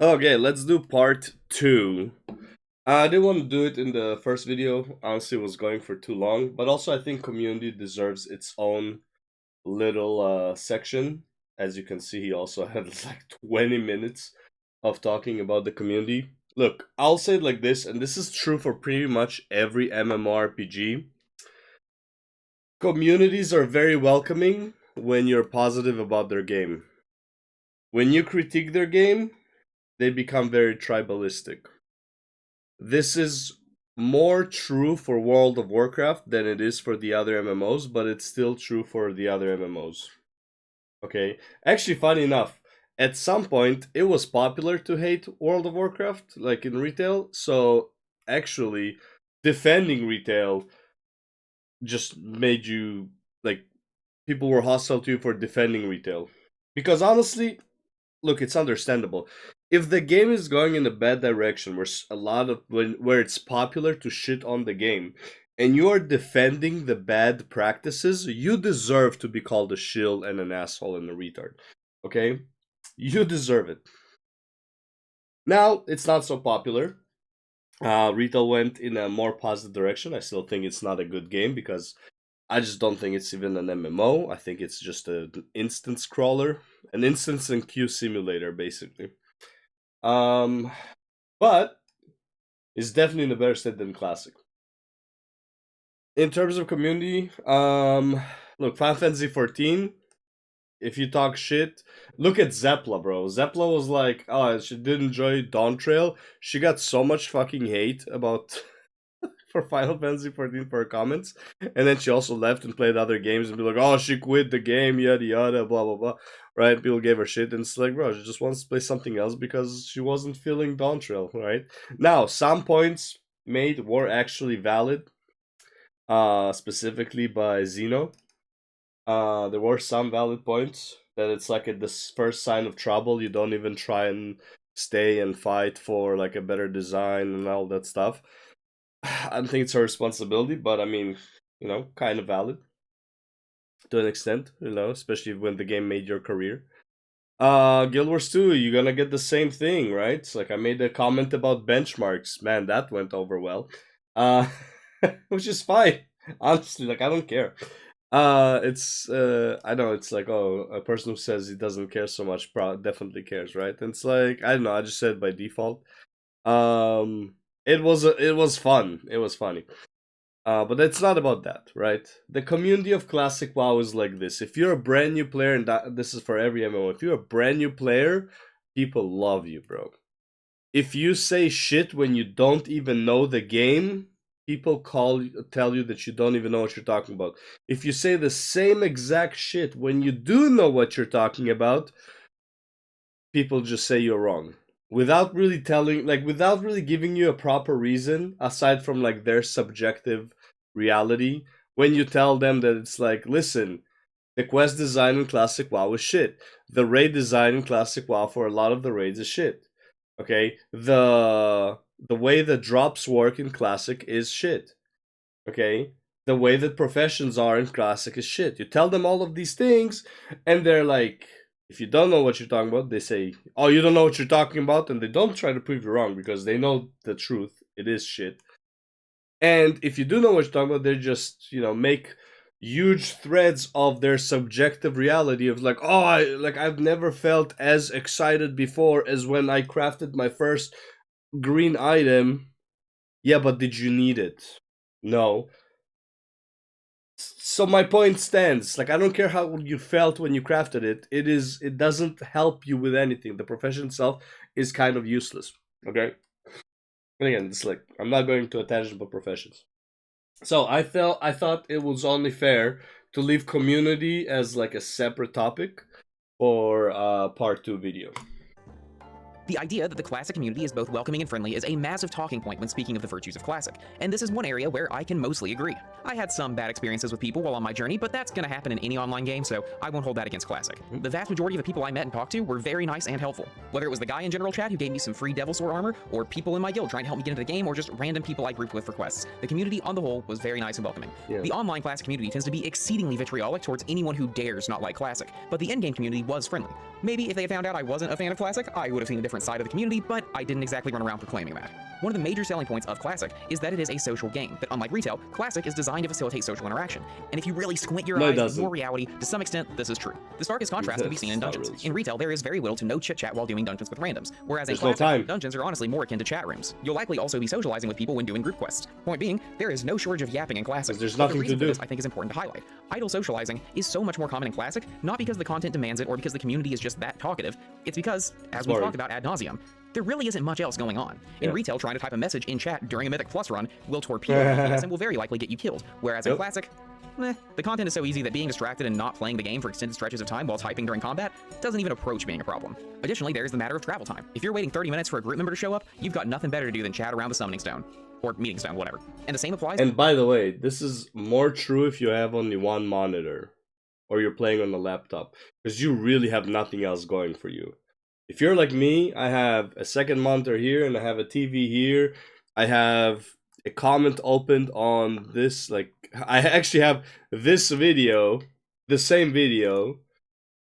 Okay, let's do part two. I didn't want to do it in the first video. Honestly, it was going for too long. But also, I think community deserves its own little section. As you can see, he also had like 20 minutes of talking about the community. Look, I'll say it like this, and this is true for pretty much every MMORPG. Communities are very welcoming when you're positive about their game. When you critique their game, they become very tribalistic. This is more true for World of Warcraft than it is for the other MMOs, but it's still true for the other MMOs. Okay? Actually, funny enough, at some point it was popular to hate World of Warcraft, like in retail, so actually defending retail just made you like people were hostile to you for defending retail. Because honestly, look, it's understandable. If the game is going in a bad direction, where a lot of where it's popular to shit on the game, and you are defending the bad practices, you deserve to be called a shill and an asshole and a retard. Okay, you deserve it. Now it's not so popular. Retail went in a more positive direction. I still think it's not a good game because I just don't think it's even an MMO. I think it's just an instance crawler, an instance and queue simulator, basically. Um, but it's definitely in a better state than Classic. In terms of community, look, Final Fantasy 14. If you talk shit, look at Zepla, bro. Zepla was like, oh, she did enjoy Dawn Trail. She got so much fucking hate about for Final Fantasy 14 for her comments, and then she also left and played other games and be like, "Oh, she quit the game, yada yada, blah blah blah." Right? People gave her shit, and it's like, bro, she just wants to play something else because she wasn't feeling Dawn Trail, right? Now, some points made were actually valid, specifically by Zeno. There were some valid points that it's like at this first sign of trouble, you don't even try and stay and fight for like a better design and all that stuff. I don't think it's her responsibility, but I mean, kind of valid to an extent, especially when the game made your career. Guild Wars 2, you're gonna get the same thing, right? It's like I made a comment about benchmarks. Man, that went over well. Uh, which is fine. Honestly, like I don't care. It's I know it's like, oh, a person who says he doesn't care so much definitely cares, right? And it's like, I don't know, I just said by default. It was fun. It was funny. But it's not about that, right? The community of Classic WoW is like this. If you're a brand new player, and this is for every MMO, if you're a brand new player, people love you, bro. If you say shit when you don't even know the game, people tell you that you don't even know what you're talking about. If you say the same exact shit when you do know what you're talking about, people just say you're wrong without really without really giving you a proper reason aside from like their subjective reality. When you tell them that it's like, listen, the quest design in Classic WoW is shit, the raid design in Classic WoW for a lot of the raids is shit, okay, the way the drops work in Classic is shit, okay, the way that professions are in Classic is shit. You tell them all of these things and they're like, if you don't know what you're talking about, they say, oh, you don't know what you're talking about, and they don't try to prove you wrong because they know the truth. It is shit. And if you do know what you're talking about, they just, make huge threads of their subjective reality of like, oh, I've never felt as excited before as when I crafted my first green item. Yeah, but did you need it? No. So my point stands. Like, I don't care how you felt when you crafted it. It doesn't help you with anything. The profession itself is kind of useless. Okay. And again, it's like I'm not going to a tangent about professions. So I thought it was only fair to leave community as like a separate topic for part 2 video. The idea that the Classic community is both welcoming and friendly is a massive talking point when speaking of the virtues of Classic, and this is one area where I can mostly agree. I had some bad experiences with people while on my journey, but that's gonna happen in any online game, so I won't hold that against Classic. The vast majority of the people I met and talked to were very nice and helpful. Whether it was the guy in general chat who gave me some free Devil Sword armor, or people in my guild trying to help me get into the game, or just random people I grouped with for quests, the community on the whole was very nice and welcoming. Yeah. The online Classic community tends to be exceedingly vitriolic towards anyone who dares not like Classic, but the in-game community was friendly. Maybe if they had found out I wasn't a fan of Classic, I would have seen a different different side of the community, but I didn't exactly run around proclaiming that. One of the major selling points of Classic is that it is a social game, but unlike retail, Classic is designed to facilitate social interaction. And if you really squint your No, it eyes and doesn't. ignore reality, to some extent, this is true. The starkest contrast can be seen in That's not dungeons. really true. In retail, there is very little to no chit-chat while doing dungeons with randoms, whereas in There's no Classic, time. dungeons are honestly more akin to chat rooms. You'll likely also be socializing with people when doing group quests. Point being, there is no shortage of yapping in Classic. 'Cause there's But nothing the reason to for do. this, I think, is important to highlight. Idle socializing is so much more common in Classic, not because the content demands it or because the community is just that talkative. It's because, as we've boring. talked about ad nauseum, there really isn't much else going on. In Yeah. retail, trying to type a message in chat during a Mythic Plus run will torpedo FPS and will very likely get you killed, whereas in Yep. Classic, the content is so easy that being distracted and not playing the game for extended stretches of time while typing during combat doesn't even approach being a problem. Additionally, there's the matter of travel time. If you're waiting 30 minutes for a group member to show up, you've got nothing better to do than chat around the summoning stone. Or meeting stone, whatever. And the same applies. And by the way, this is more true if you have only one monitor or you're playing on a laptop, because you really have nothing else going for you. If you're like me, I have a second monitor here and I have a TV here. I have a comment opened on this, like I actually have this video, the same video,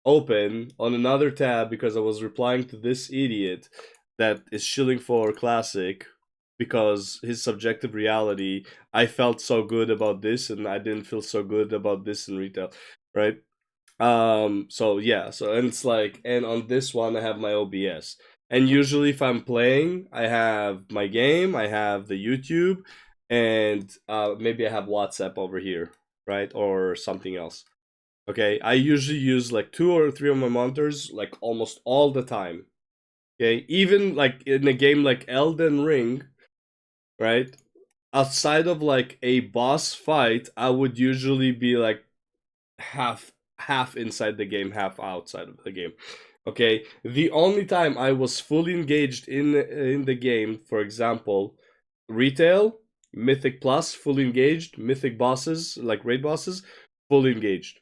open on another tab because I was replying to this idiot that is shilling for Classic because his subjective reality, I felt so good about this and I didn't feel so good about this in retail, right? So yeah, so and it's like, and on this one I have my OBS, and usually if I'm playing I have my game, I have the YouTube, and maybe I have WhatsApp over here, right, or something else. Okay, I usually use like 2 or 3 of my monitors like almost all the time. Okay, even like in a game like Elden Ring, right, outside of like a boss fight I would usually be like half inside the game, half outside of the game. Okay, the only time I was fully engaged in the game, for example, retail, Mythic Plus, fully engaged, Mythic bosses like raid bosses, fully engaged.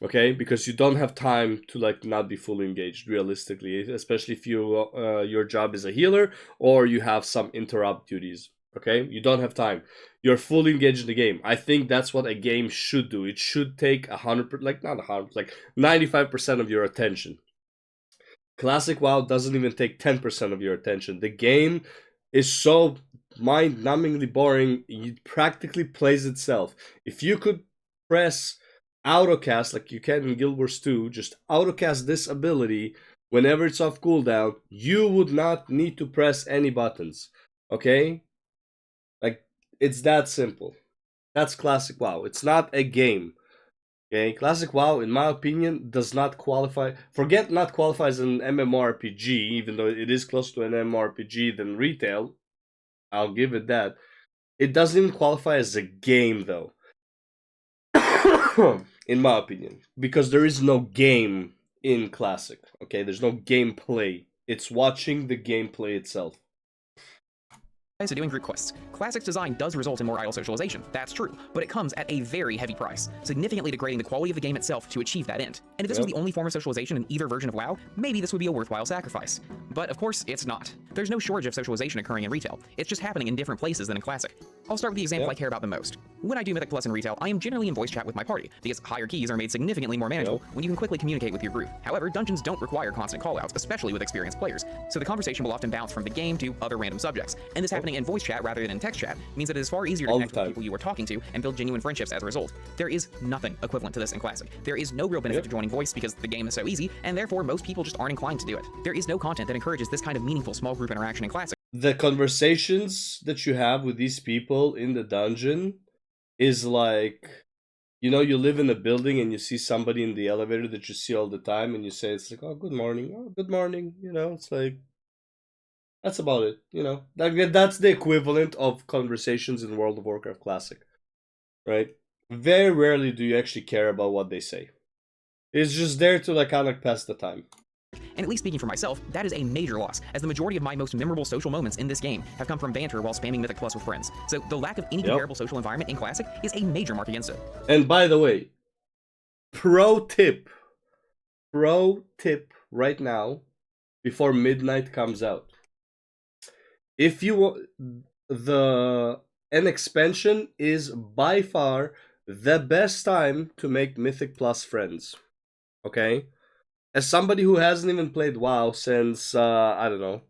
Okay, because you don't have time to like not be fully engaged realistically, especially if you your job is a healer or you have some interrupt duties. Okay, you don't have time. You're fully engaged in the game. I think that's what a game should do. It should take 100, like not 100, like 95% of your attention. Classic WoW doesn't even take 10% of your attention. The game is so mind-numbingly boring. It practically plays itself. If you could press autocast like you can in Guild Wars 2, just autocast this ability whenever it's off cooldown, you would not need to press any buttons. Okay? Like, it's that simple. That's Classic WoW. It's not a game. Okay? Classic WoW, in my opinion, does not qualify. Forget not qualify as an MMORPG, even though it is closer to an MMORPG than retail. I'll give it that. It doesn't even qualify as a game, though. In my opinion. Because there is no game in Classic. Okay? There's no gameplay. It's watching the gameplay itself. To doing group quests. Classic's design does result in more idle socialization, that's true, but it comes at a very heavy price, significantly degrading the quality of the game itself to achieve that end. And if this was the only form of socialization in either version of WoW, maybe this would be a worthwhile sacrifice. But of course, it's not. There's no shortage of socialization occurring in retail, it's just happening in different places than in Classic. I'll start with the example I care about the most. When I do Mythic Plus in retail, I am generally in voice chat with my party, because higher keys are made significantly more manageable when you can quickly communicate with your group. However, dungeons don't require constant callouts, especially with experienced players, so the conversation will often bounce from the game to other random subjects, and this happening in voice chat rather than in text chat means that it is far easier to connect with people you are talking to and build genuine friendships as a result. There is nothing equivalent to this in Classic. There is no real benefit to joining voice because the game is so easy, and therefore most people just aren't inclined to do it. There is no content that encourages this kind of meaningful small group interaction in Classic. The conversations that you have with these people in the dungeon is like, you know, you live in a building and you see somebody in the elevator that you see all the time and you say, it's like, oh, good morning. Oh, good morning. You know, it's like, that's about it. You know, that's the equivalent of conversations in World of Warcraft Classic, right? Very rarely do you actually care about what they say. It's just there to like kind of pass the time. And at least speaking for myself, that is a major loss, as the majority of my most memorable social moments in this game have come from banter while spamming Mythic Plus with friends. So the lack of any comparable social environment in Classic is a major mark against it. And by the way, pro tip right now, before midnight comes out. If you want, an expansion is by far the best time to make Mythic Plus friends. Okay? as somebody who hasn't even played WoW since I don't know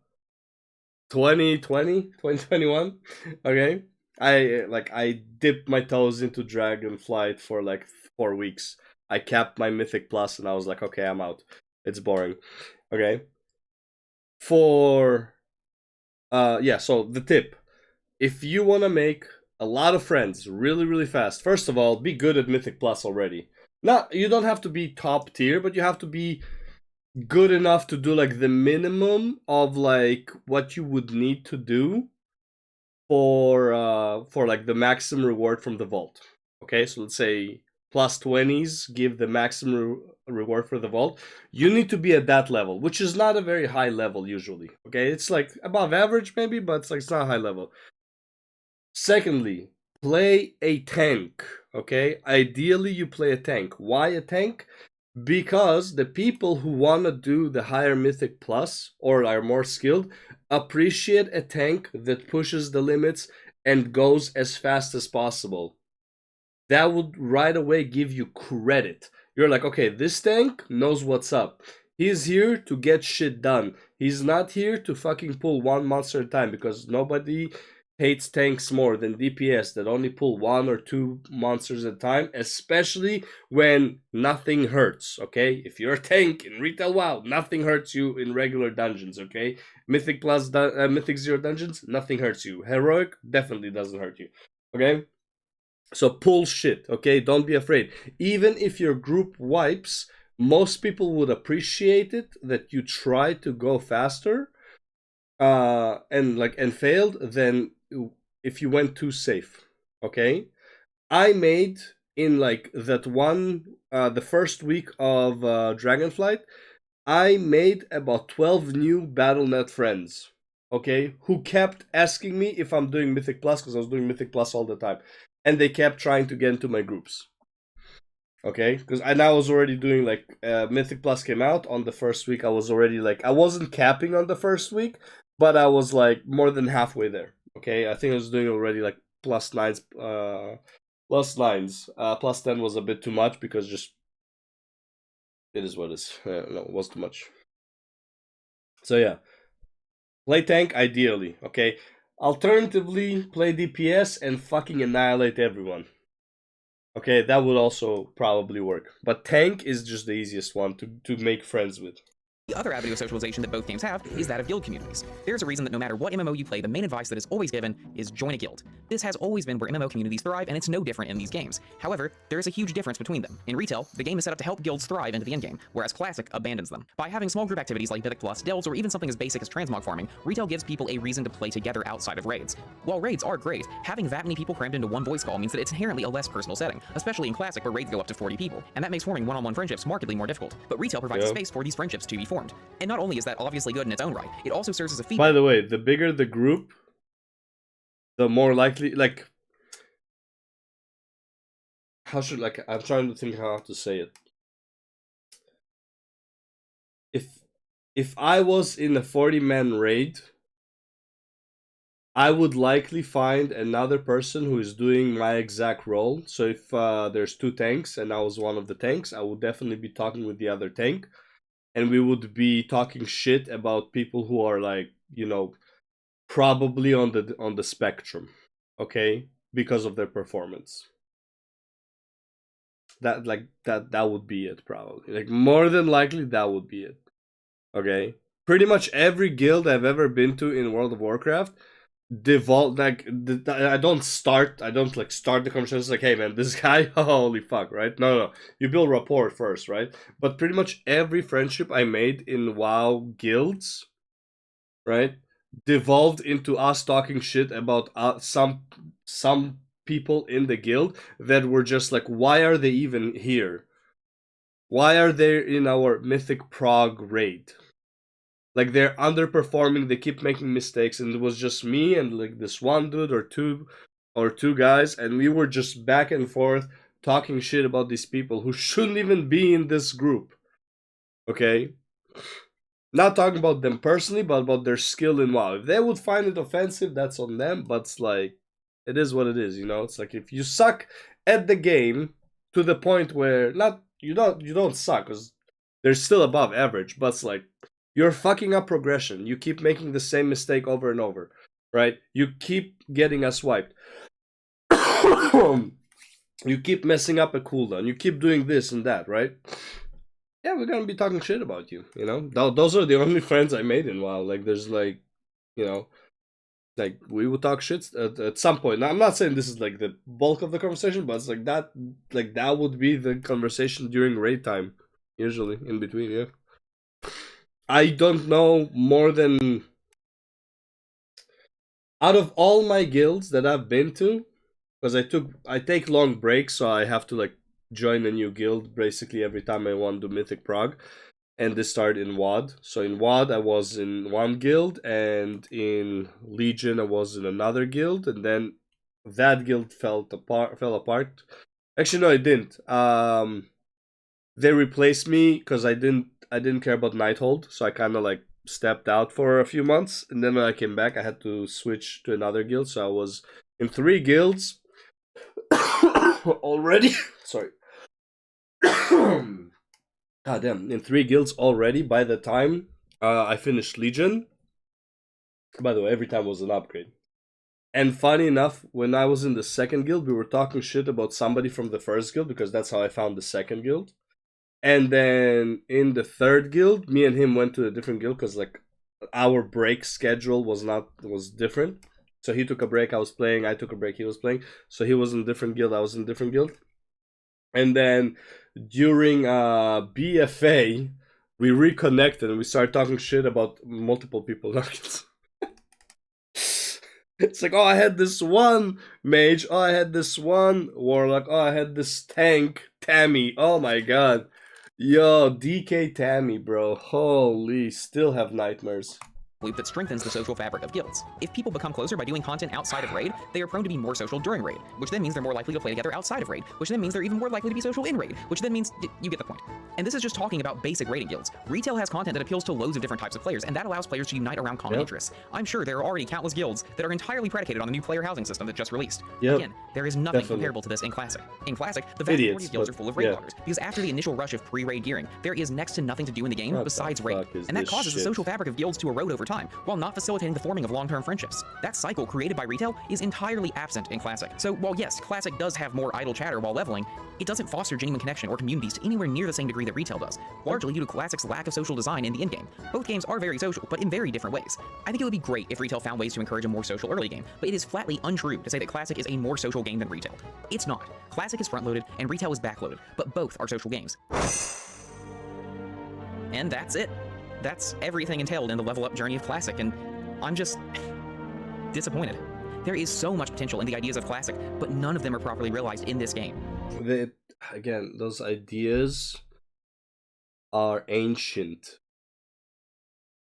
2020, 2021. Okay, I dipped my toes into Dragonflight for like 4 weeks. I capped my Mythic Plus and I was like, okay, I'm out. It's boring. Okay, for yeah. So the tip: if you want to make a lot of friends really really fast, first of all, be good at Mythic Plus already. Not you don't have to be top tier, but you have to be good enough to do like the minimum of like what you would need to do for like the maximum reward from the vault. Okay, so let's say plus 20s give the maximum reward for the vault. You need to be at that level, which is not a very high level usually. Okay, it's like above average maybe, but it's not high level. Secondly, play a tank. Okay, ideally you play a tank. Why a tank? Because the people who want to do the higher mythic plus or are more skilled appreciate a tank that pushes the limits and goes as fast as possible. That would right away give you credit. You're like, okay, this tank knows what's up. He's here to get shit done. He's not here to fucking pull one monster at a time, because nobody hates tanks more than DPS that only pull one or two monsters at a time, especially when nothing hurts, okay? If you're a tank in retail WoW, nothing hurts you in regular dungeons, okay? Mythic plus Mythic Zero dungeons, nothing hurts you. Heroic definitely doesn't hurt you, okay? So pull shit, okay? Don't be afraid. Even if your group wipes, most people would appreciate it that you tried to go faster and failed than if you went too safe, okay? I made in like that one the first week of Dragonflight, I made about 12 new BattleNet friends, okay, who kept asking me if I'm doing Mythic Plus, because I was doing Mythic Plus all the time, and they kept trying to get into my groups, okay, because I was already doing like Mythic Plus came out on the first week. I was already like, I wasn't capping on the first week, but I was like more than halfway there. Okay, I think I was doing already like plus nines, plus nines. Plus 10 was a bit too much because just it is what it is. No, it was too much. So yeah, play tank ideally. Okay, alternatively, play DPS and fucking annihilate everyone. Okay, that would also probably work. But tank is just the easiest one to make friends with. The other avenue of socialization that both games have is that of guild communities. There's a reason that no matter what MMO you play, the main advice that is always given is join a guild. This has always been where MMO communities thrive, and it's no different in these games. However, there is a huge difference between them. In retail, the game is set up to help guilds thrive into the endgame, whereas Classic abandons them. By having small group activities like Mythic Plus, Delves, or even something as basic as transmog farming, retail gives people a reason to play together outside of raids. While raids are great, having that many people crammed into one voice call means that it's inherently a less personal setting, especially in Classic where raids go up to 40 people, and that makes forming one-on-one friendships markedly more difficult. But retail provides a space for these friendships to be formed. And not only is that obviously good in its own right, it also serves as a feedback. By the way, the bigger the group, the more likely, like, how should, like, I'm trying to think how to say it. If I was in a 40-man raid, I would likely find another person who is doing my exact role. So if there's two tanks and I was one of the tanks, I would definitely be talking with the other tank, and we would be talking shit about people who are like, probably on the spectrum, okay, because of their performance. That would be it, probably. Like, more than likely that would be it. Okay, pretty much every guild I've ever been to in World of Warcraft devolve, like, I don't like start the conversation like, hey man, this guy, holy fuck, right? No, you build rapport first, right? But pretty much every friendship I made in WoW guilds, right, devolved into us talking shit about some people in the guild that were just like, why are they even here? Why are they in our Mythic Prague raid? Like, they're underperforming, they keep making mistakes, and it was just me and like this one dude or two guys, and we were just back and forth talking shit about these people who shouldn't even be in this group. Okay? Not talking about them personally, but about their skill in WoW. If they would find it offensive, that's on them, but it's like, it is what it is, you know? It's like, if you suck at the game to the point where, not, you don't suck, because They're still above average, but it's like you're fucking up progression. You keep making the same mistake over and over, right? You keep getting us wiped. You keep messing up a cooldown. You keep doing this and that, right? Yeah, we're gonna be talking shit about you. You know, those are the only friends I made in WoW. Like, there's like, you know, like we would talk shit at some point. Now, I'm not saying this is like the bulk of the conversation, but it's like that. Like that would be the conversation during raid time, usually in between. Yeah, I don't know more than out of all my guilds that I've been to, because I take long breaks, so I have to like join a new guild basically every time I want to do Mythic Prog, and this started in WoD. So in WoD I was in one guild, and in Legion I was in another guild, and then that guild fell apart. Actually, no, it didn't. They replaced me because I didn't care about Nighthold, so I kind of like stepped out for a few months, and then when I came back, I had to switch to another guild. So I was in 3 guilds already. Sorry. God damn, in 3 guilds already by the time I finished Legion. By the way, every time was an upgrade. And funny enough, when I was in the second guild, we were talking shit about somebody from the first guild because that's how I found the second guild. And then in the third guild, me and him went to a different guild because like our break schedule was different. So he took a break, I was playing. I took a break, he was playing. So he was in a different guild, I was in a different guild. And then during BFA, we reconnected and we started talking shit about multiple people. It's like, oh, I had this one mage, oh, I had this one warlock, oh, I had this tank, Tammy, oh my god. Yo, DK Tammy, bro. Holy, still have nightmares. loop that strengthens the social fabric of guilds. If people become closer by doing content outside of raid, they are prone to be more social during raid, which then means they're more likely to play together outside of raid, which then means they're even more likely to be social in raid, which then means you get the point. And this is just talking about basic raiding guilds. Retail has content that appeals to loads of different types of players, and that allows players to unite around common interests. I'm sure there are already countless guilds that are entirely predicated on the new player housing system that just released. Again, there is nothing comparable to this in Classic. In Classic, the vast majority of guilds are full of raid loggers, because after the initial rush of pre-raid gearing, there is next to nothing to do in the game besides raid. And that causes the social fabric of guilds to erode over time, while not facilitating the forming of long-term friendships. That cycle created by retail is entirely absent in Classic. So while yes, Classic does have more idle chatter while leveling, it doesn't foster genuine connection or communities to anywhere near the same degree that retail does, largely due to Classic's lack of social design in the endgame. Both games are very social, but in very different ways. I think it would be great if retail found ways to encourage a more social early game, but it is flatly untrue to say that Classic is a more social game than retail. It's not. Classic is front-loaded and retail is back-loaded, but both are social games. And that's it. That's everything entailed in the level up journey of Classic, and I'm just disappointed. There is so much potential in the ideas of Classic, but none of them are properly realized in this game. Again, those ideas are ancient.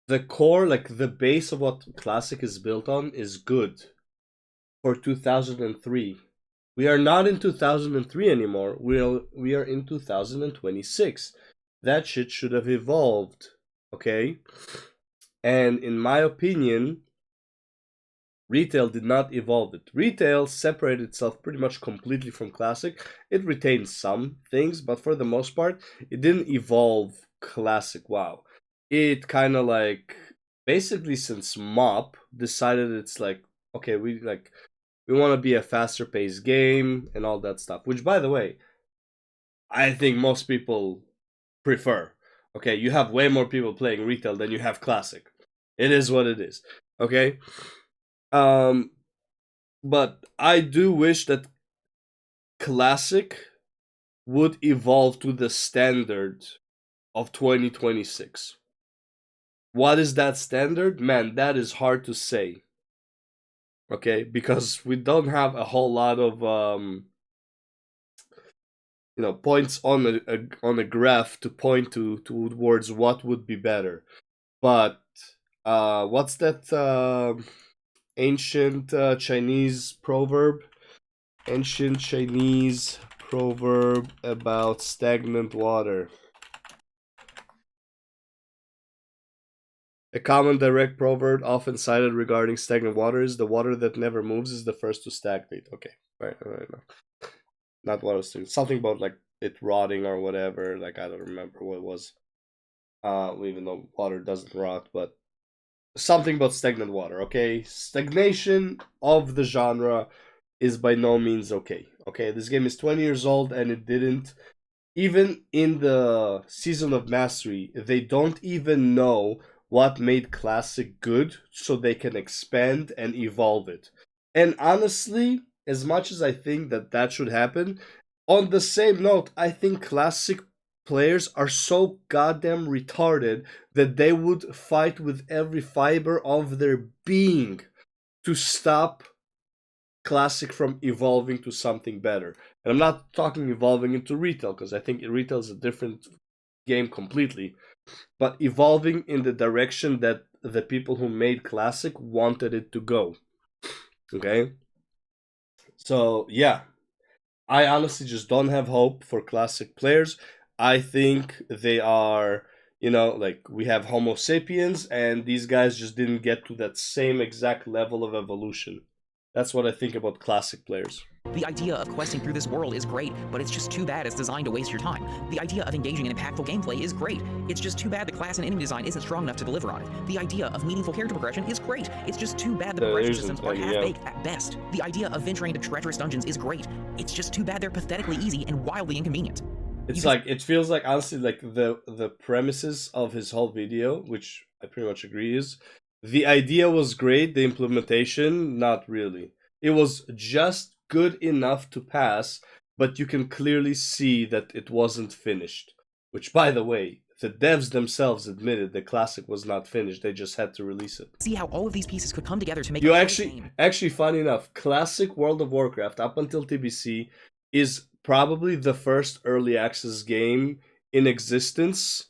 The core, like the base of what Classic is built on, is good for 2003. We are not in 2003 anymore. We are in 2026. That shit should have evolved, okay? And in my opinion, retail did not evolve it. Retail separated itself pretty much completely from Classic. It retained some things, but for the most part, it didn't evolve Classic WoW. It kind of like, basically since MOP decided it's like, okay, we want to be a faster paced game and all that stuff, which by the way, I think most people prefer. Okay, you have way more people playing retail than you have Classic. It is what it is. Okay? But I do wish that Classic would evolve to the standard of 2026. What is that standard? Man, that is hard to say. Okay, because we don't have a whole lot of points on a graph to point towards what would be better. But what's that ancient Chinese proverb? Ancient Chinese proverb about stagnant water. A common direct proverb often cited regarding stagnant water is the water that never moves is the first to stagnate. Okay, right. No. Not what I was thinking. Something about like it rotting or whatever. Like I don't remember what it was. even though water doesn't rot, but something about stagnant water, okay? Stagnation of the genre is by no means okay. Okay, this game is 20 years old and it didn't, even in the season of mastery, they don't even know what made classic good so they can expand and evolve it. And honestly, as much as I think that that should happen, on the same note, I think classic players are so goddamn retarded that they would fight with every fiber of their being to stop classic from evolving to something better. And I'm not talking evolving into retail, because I think retail is a different game completely, but evolving in the direction that the people who made classic wanted it to go. Okay? So, yeah, I honestly just don't have hope for classic players. I think they are, like we have Homo sapiens, and these guys just didn't get to that same exact level of evolution. That's what I think about classic players. The idea of questing through this world is great, but it's just too bad it's designed to waste your time. The idea of engaging in impactful gameplay is great. It's just too bad the class and enemy design isn't strong enough to deliver on it. The idea of meaningful character progression is great. It's just too bad the progression systems are half-baked at best. The idea of venturing into treacherous dungeons is great. It's just too bad they're pathetically easy and wildly inconvenient. It's like, it feels like, honestly, like the premises of his whole video, which I pretty much agree is, the idea was great, the implementation, not really. It was just good enough to pass, but you can clearly see that it wasn't finished. Which, by the way, the devs themselves admitted the classic was not finished. They just had to release it. See how all of these pieces could come together to make you actually, funny enough, classic World of Warcraft up until TBC is probably the first early access game in existence,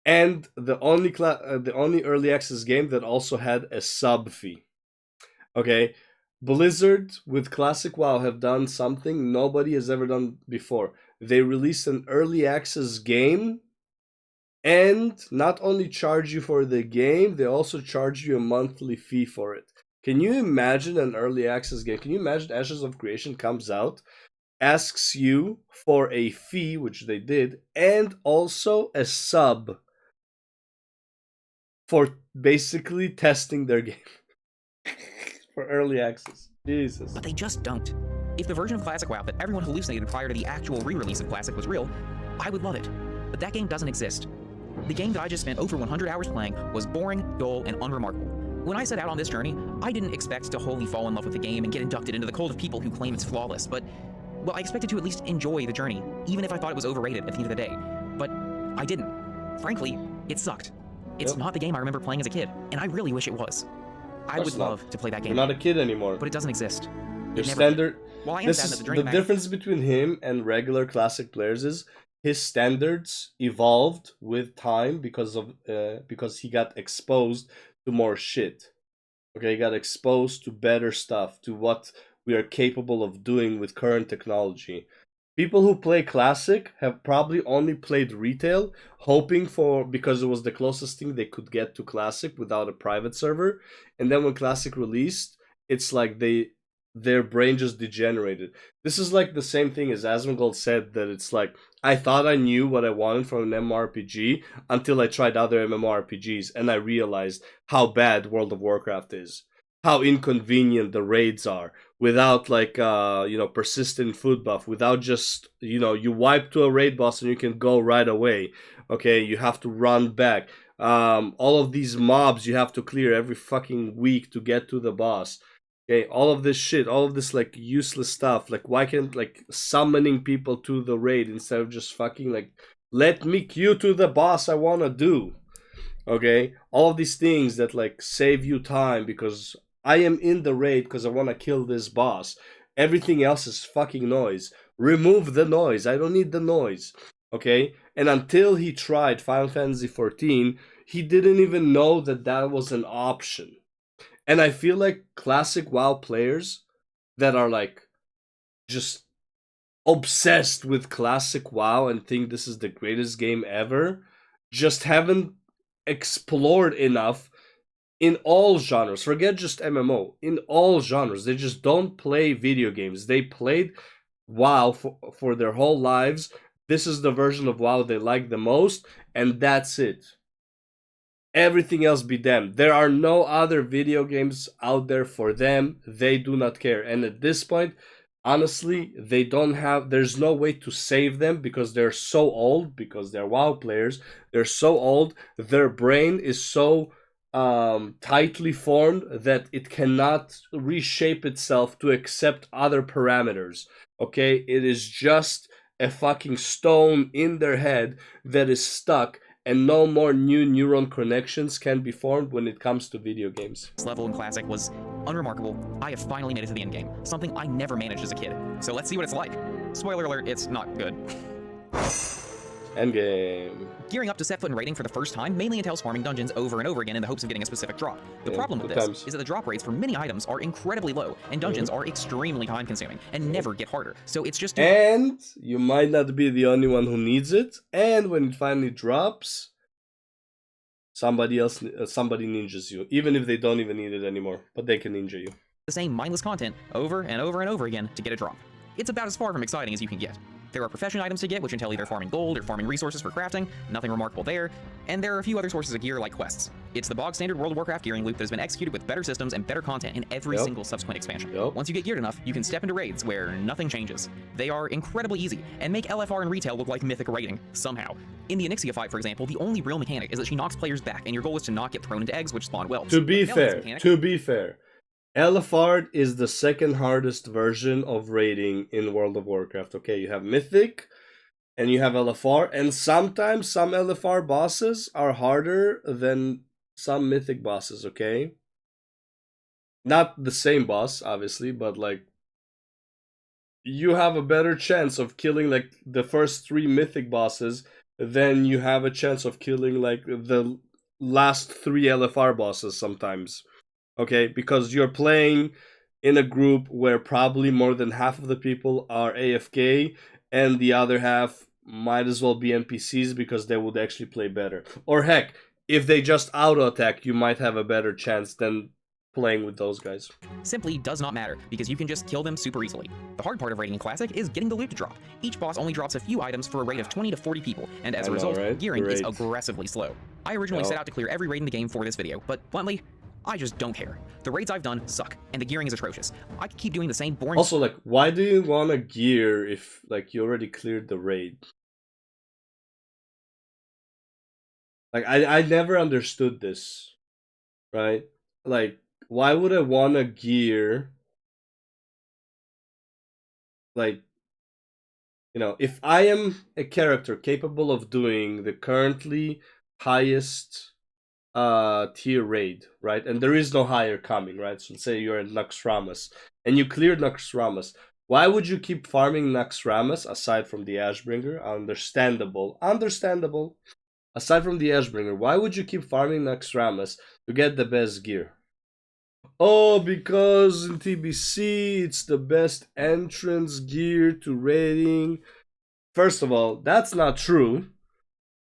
and the only early access game that also had a sub fee. Okay, Blizzard with Classic WoW have done something nobody has ever done before. They released an early access game, and not only charge you for the game, they also charge you a monthly fee for it. Can you imagine an early access game? Can you imagine Ashes of Creation comes out, asks you for a fee, which they did, and also a sub for basically testing their game for early access? Jesus. But they just don't. If the version of Classic WoW that everyone hallucinated prior to the actual re-release of Classic was real, I would love it. But that game doesn't exist. The game that I just spent over 100 hours playing was boring, dull, and unremarkable. When I set out on this journey, I didn't expect to wholly fall in love with the game and get inducted into the cult of people who claim it's flawless, but, well, I expected to at least enjoy the journey, even if I thought it was overrated at the end of the day. But I didn't. Frankly, it sucked. It's not the game I remember playing as a kid, and I really wish it was. I would love to play that game. You're not a kid anymore. But it doesn't exist. Your standard... Well, I am sad that the journey the difference between him and regular classic players is his standards evolved with time because he got exposed to more shit. Okay, he got exposed to better stuff, to what we are capable of doing with current technology. People who play classic have probably only played retail, hoping for, because it was the closest thing they could get to classic without a private server. And then when classic released, it's like their brain just degenerated. This is like the same thing as Asmongold said, that it's like, I thought I knew what I wanted from an MMORPG until I tried other MMORPGs and I realized how bad World of Warcraft is. How inconvenient the raids are without like persistent food buff, without just you wipe to a raid boss and you can go right away. Okay, you have to run back. All of these mobs you have to clear every fucking week to get to the boss. Okay, all of this shit, all of this like useless stuff. Like, why can't like summoning people to the raid instead of just fucking like, let me queue to the boss I wanna do. Okay, all of these things that like save you time because I am in the raid because I want to kill this boss. Everything else is fucking noise. Remove the noise. I don't need the noise. Okay? And until he tried Final Fantasy XIV, he didn't even know that that was an option. And I feel like classic WoW players that are like just obsessed with classic WoW and think this is the greatest game ever just haven't explored enough in all genres. Forget just MMO. In all genres. They just don't play video games. They played WoW for their whole lives. This is the version of WoW they like the most, and that's it. Everything else be them. There are no other video games out there for them. They do not care. And at this point, honestly, they don't have, there's no way to save them because they're so old, because they're WoW players. They're so old. Their brain is so tightly formed that it cannot reshape itself to accept other parameters. Okay? It is just a fucking stone in their head that is stuck, and no more new neuron connections can be formed when it comes to video games. This level in Classic was unremarkable. I have finally made it to the endgame, something I never managed as a kid. So let's see what it's like. Spoiler alert, it's not good. Endgame. Gearing up to set foot in raiding for the first time mainly entails farming dungeons over and over again in the hopes of getting a specific drop. The problem with this is that the drop rates for many items are incredibly low, and dungeons are extremely time-consuming and never get harder. So it's just... And you might not be the only one who needs it, and when it finally drops, somebody ninjas you, even if they don't even need it anymore, but they can ninja you. The same mindless content over and over and over again to get a drop. It's about as far from exciting as you can get. There are profession items to get, which entail either farming gold or farming resources for crafting, nothing remarkable there, and there are a few other sources of gear like quests. It's the bog standard World of Warcraft gearing loop that has been executed with better systems and better content in every single subsequent expansion. Once you get geared enough, you can step into raids where nothing changes. They are incredibly easy, and make LFR and retail look like mythic raiding, somehow. In the Onyxia fight, for example, the only real mechanic is that she knocks players back, and your goal is to not get thrown into eggs which spawn whelps. To be fair, Elefard is the second hardest version of raiding in World of Warcraft. Okay, you have Mythic, and you have LFR, and sometimes some LFR bosses are harder than some Mythic bosses, okay? Not the same boss, obviously, but like, you have a better chance of killing like the first 3 Mythic bosses than you have a chance of killing like the last 3 LFR bosses sometimes. Okay, because you're playing in a group where probably more than half of the people are AFK, and the other half might as well be NPCs because they would actually play better. Or heck, if they just auto-attack, you might have a better chance than playing with those guys. Simply does not matter, because you can just kill them super easily. The hard part of raiding in Classic is getting the loot to drop. Each boss only drops a few items for a rate of 20 to 40 people, and as a result, gearing is aggressively slow. I originally set out to clear every raid in the game for this video, but bluntly, I just don't care. The raids I've done suck, and the gearing is atrocious. I could keep doing the same boring... Also, like, why do you want to gear if, like, you already cleared the raid? Like, I never understood this, right? Like, why would I want to gear... Like, you know, if I am a character capable of doing the currently highest... tier raid, right? And there is no higher coming, right? So let's say you're in Naxxramas and you cleared Naxxramas. Why would you keep farming Naxxramas aside from the Ashbringer? Understandable. Aside from the Ashbringer, why would you keep farming Naxxramas to get the best gear? Oh, because in TBC it's the best entrance gear to raiding. First of all, that's not true.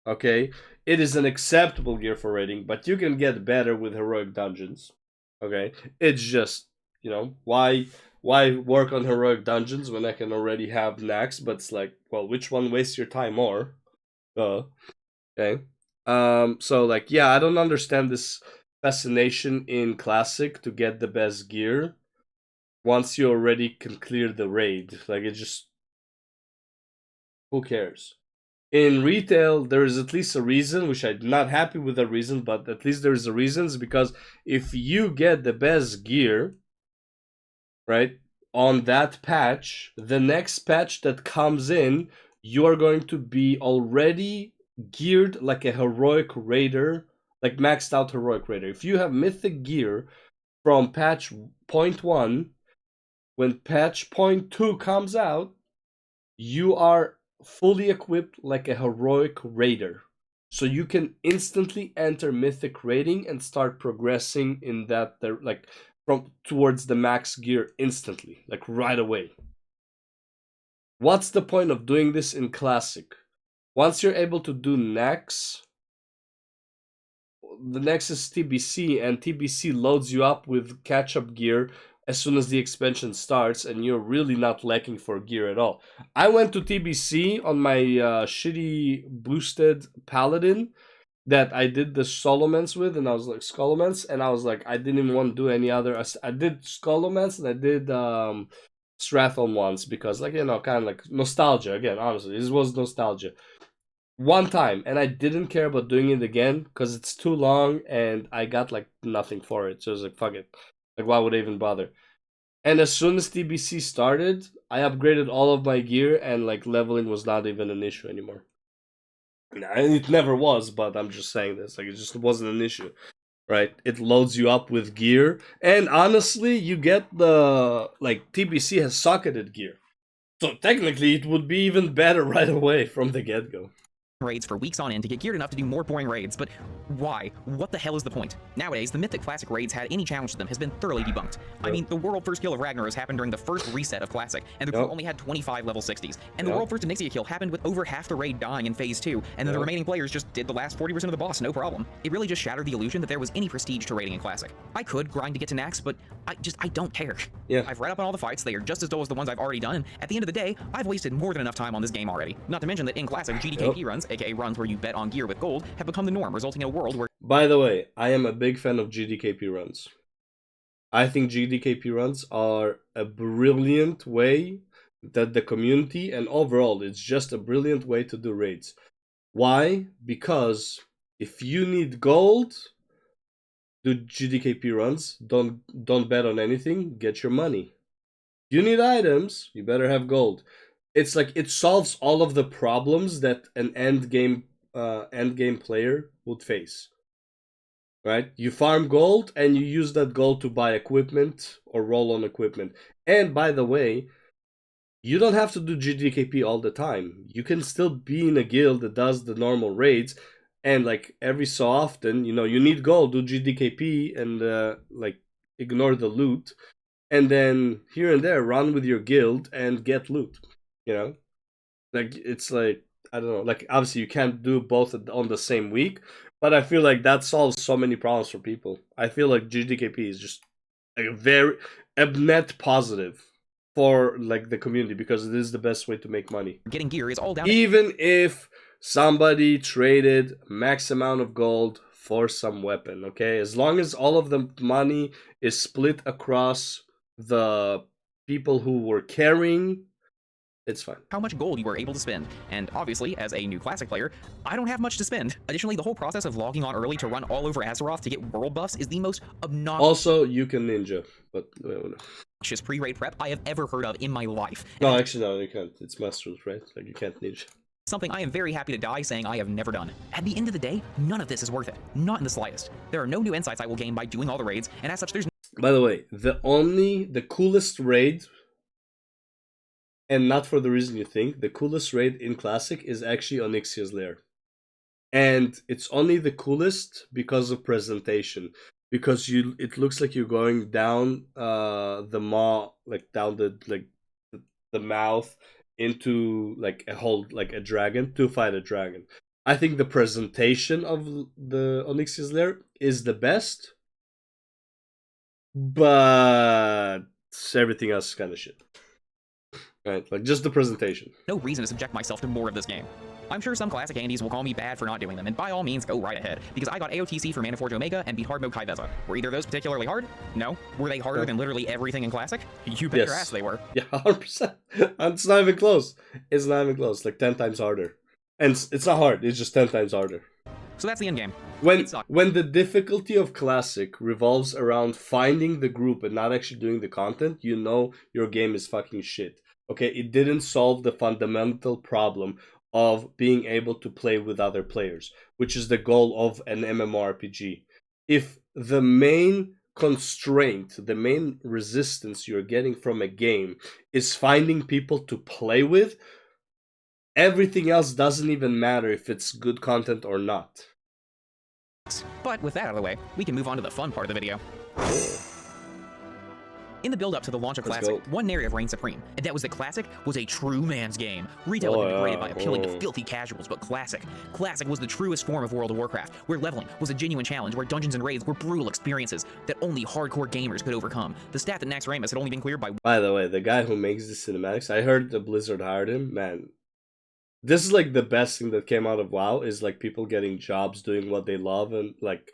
Okay, it is an acceptable gear for raiding, but you can get better with heroic dungeons. Okay, it's just, you know, why work on heroic dungeons when I can already have Nax? But it's like, well, which one wastes your time more? Okay. So like, yeah, I don't understand this fascination in Classic to get the best gear once you already can clear the raid. Like, it just, who cares? In retail, there is at least a reason, which I'm not happy with the reason, but at least there's a reason, because if you get the best gear, right, on that patch, the next patch that comes in, you are going to be already geared like a heroic raider, like maxed out heroic raider. If you have mythic gear from patch 0.1, when patch 0.2 comes out, you are fully equipped like a heroic raider, so you can instantly enter mythic raiding and start progressing in that, like, from towards the max gear instantly, like right away. What's the point of doing this in Classic? Once you're able to do Nax, the next is TBC, and TBC loads you up with catch-up gear as soon as the expansion starts, and you're really not lacking for gear at all. I went to TBC on my shitty boosted paladin that I did the Solomons with, and I was like Skolomans, and I was like, I didn't even want to do any other. I did Skolomans and I did Strathon once because, like, you know, kind of like nostalgia again. Honestly, this was nostalgia. One time, and I didn't care about doing it again because it's too long, and I got like nothing for it. So I was like, fuck it. Like, why would I even bother? And as soon as TBC started, I upgraded all of my gear, and like leveling was not even an issue anymore. And it never was, but I'm just saying this. Like, it just wasn't an issue, right? It loads you up with gear, and honestly, you get the like TBC has socketed gear, so technically it would be even better right away from the get go. Raids for weeks on end to get geared enough to do more boring raids, but why? What the hell is the point? Nowadays, the myth that Classic raids had any challenge to them has been thoroughly debunked. I mean, the world first kill of Ragnaros happened during the first reset of Classic, and the crew only had 25 level 60s, and the world first Onyxia kill happened with over half the raid dying in Phase 2, and then the remaining players just did the last 40% of the boss, no problem. It really just shattered the illusion that there was any prestige to raiding in Classic. I could grind to get to Nax, but I don't care. Yeah. I've read up on all the fights, they are just as dull as the ones I've already done, and at the end of the day, I've wasted more than enough time on this game already. Not to mention that in Classic, GDKP runs, aka runs where you bet on gear with gold, have become the norm, resulting in a world where... By the way, I am a big fan of GDKP runs. I think GDKP runs are a brilliant way that the community, and overall, it's just a brilliant way to do raids. Why? Because if you need gold, do GDKP runs. Don't bet on anything. Get your money. If you need items, you better have gold. It's like it solves all of the problems that an end game player would face. Right? You farm gold and you use that gold to buy equipment or roll on equipment. And by the way, you don't have to do GDKP all the time. You can still be in a guild that does the normal raids, and like every so often, you know, you need gold, do GDKP and like ignore the loot, and then here and there run with your guild and get loot. You know, like it's like, I don't know, like obviously you can't do both on the same week, but I feel like that solves so many problems for people. I feel like GDKP is just like a net positive for like the community because it is the best way to make money. Getting gear is all down. Even if somebody traded max amount of gold for some weapon, okay? As long as all of the money is split across the people who were carrying, it's fine. How much gold you were able to spend, and obviously, as a new Classic player, I don't have much to spend. Additionally, the whole process of logging on early to run all over Azeroth to get world buffs is the most obnoxious... Also, you can ninja, but... pre-raid prep I have ever heard of in my life. No, actually, no, you can't. It's Masters, right? Like, you can't ninja. Something I am very happy to die saying I have never done. At the end of the day, none of this is worth it. Not in the slightest. There are no new insights I will gain by doing all the raids, and as such, there's... By the way, the coolest raid, and not for the reason you think, the coolest raid in Classic is actually Onyxia's Lair. And it's only the coolest because of presentation. Because it looks like you're going down the maw, like down the mouth into like a whole, like a dragon, to fight a dragon. I think the presentation of the Onyxia's Lair is the best, but everything else is kind of shit. Right, like just the presentation. No reason to subject myself to more of this game. I'm sure some Classic Andes will call me bad for not doing them, and by all means, go right ahead, because I got AOTC for Manaforge Omega and beat hard mode Kaiveza. Were either of those particularly hard? No. Were they harder than literally everything in Classic? You bet your ass they were. Yeah, 100%. It's not even close. It's not even close. Like 10 times harder. And it's not hard, it's just 10 times harder. So that's the end game. When the difficulty of Classic revolves around finding the group and not actually doing the content, you know your game is fucking shit. Okay, it didn't solve the fundamental problem of being able to play with other players, which is the goal of an MMORPG. If the main constraint, the main resistance you're getting from a game is finding people to play with, everything else doesn't even matter if it's good content or not. But with that out of the way, we can move on to the fun part of the video. In the build up to the launch of Let's Classic, go. one narrative reigned supreme, and that was that Classic was a true man's game. Retail had Oh been degraded by yeah. appealing to filthy casuals, but Classic was the truest form of World of Warcraft, where leveling was a genuine challenge, where dungeons and raids were brutal experiences that only hardcore gamers could overcome. The stat that Nax Ramus had only been cleared by the way, the guy who makes the cinematics, I heard the Blizzard hired him. Man, this is like the best thing that came out of WoW is like people getting jobs doing what they love and like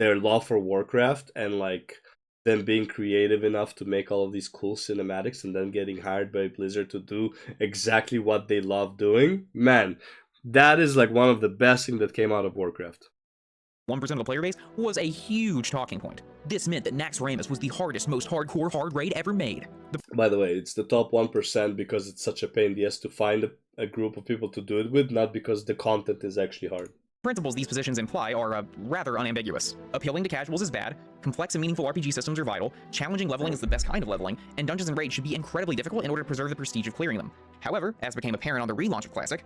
their love for Warcraft and like them being creative enough to make all of these cool cinematics and then getting hired by Blizzard to do exactly what they love doing. Man, that is like one of the best things that came out of Warcraft. 1% of the player base was a huge talking point. This meant that Nax Ramus was the hardest, most hardcore hard raid ever made. By the way, it's the top 1% because it's such a pain in the ass to find a group of people to do it with, not because the content is actually hard. Principles these positions imply are rather unambiguous. Appealing to casuals is bad, complex and meaningful RPG systems are vital, challenging leveling is the best kind of leveling, and dungeons and raids should be incredibly difficult in order to preserve the prestige of clearing them. However, as became apparent on the relaunch of Classic,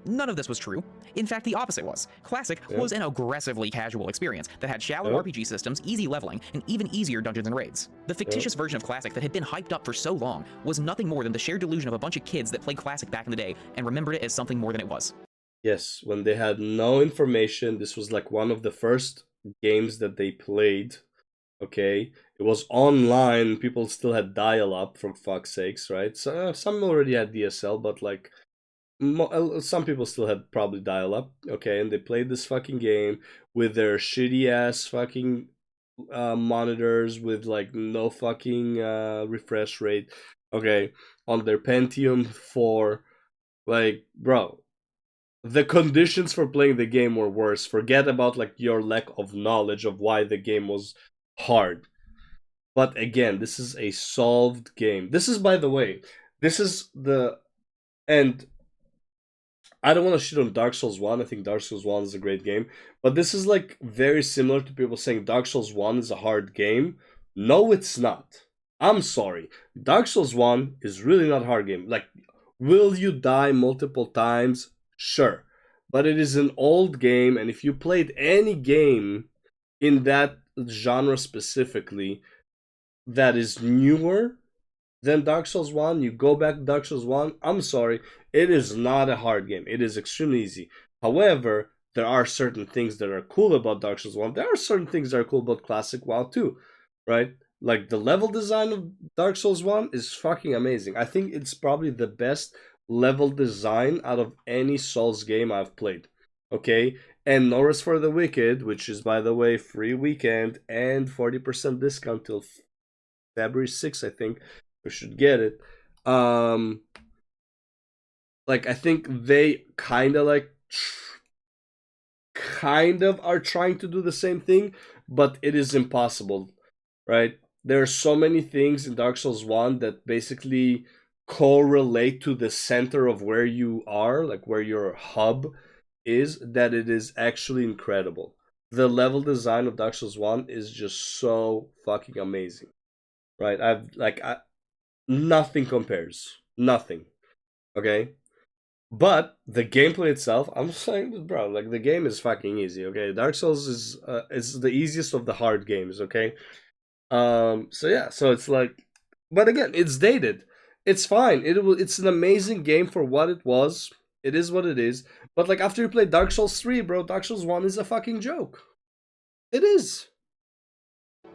none of this was true. In fact, the opposite was. Classic was an aggressively casual experience that had shallow RPG systems, easy leveling, and even easier dungeons and raids. The fictitious version of Classic that had been hyped up for so long was nothing more than the shared delusion of a bunch of kids that played Classic back in the day and remembered it as something more than it was. Yes, when they had no information, this was like one of the first games that they played. Okay, it was online. People still had dial-up, for fuck's sakes, right? So some already had DSL, but like some people still had probably dial-up. Okay, and they played this fucking game with their shitty ass fucking monitors with like no fucking refresh rate. Okay, on their Pentium 4, like bro. The conditions for playing the game were worse. Forget about like your lack of knowledge of why the game was hard. But again, this is a solved game. This is, by the way, this is the and I don't want to shit on Dark Souls 1. I think Dark Souls 1 is a great game, but this is like very similar to people saying Dark Souls 1 is a hard game. No, it's not. I'm sorry. Dark Souls 1 is really not a hard game. Like, will you die multiple times? Sure. But it is an old game, and if you played any game in that genre specifically that is newer than Dark Souls 1, you go back to Dark Souls 1, I'm sorry, it is not a hard game. It is extremely easy. However, there are certain things that are cool about Dark Souls 1. There are certain things that are cool about Classic WoW too, right? Like the level design of Dark Souls 1 is fucking amazing. I think it's probably the best level design out of any Souls game I've played. Okay? And No Rest for the Wicked, which is by the way free weekend and 40% discount till February 6th, I think. We should get it. Like I think they kind of like kind of are trying to do the same thing, but it is impossible, right? There are so many things in Dark Souls 1 that basically correlate to the center of where you are, like where your hub is, that it is actually incredible. The level design of Dark Souls 1 is just so fucking amazing. Right? Nothing compares. Nothing. Okay? But the gameplay itself, I'm saying, bro, like the game is fucking easy. Okay, Dark Souls is the easiest of the hard games. Okay, so yeah, so it's like, but again, it's dated. It's fine. It's an amazing game for what it was. It is what it is. But like after you play Dark Souls 3, bro, Dark Souls 1 is a fucking joke. It is.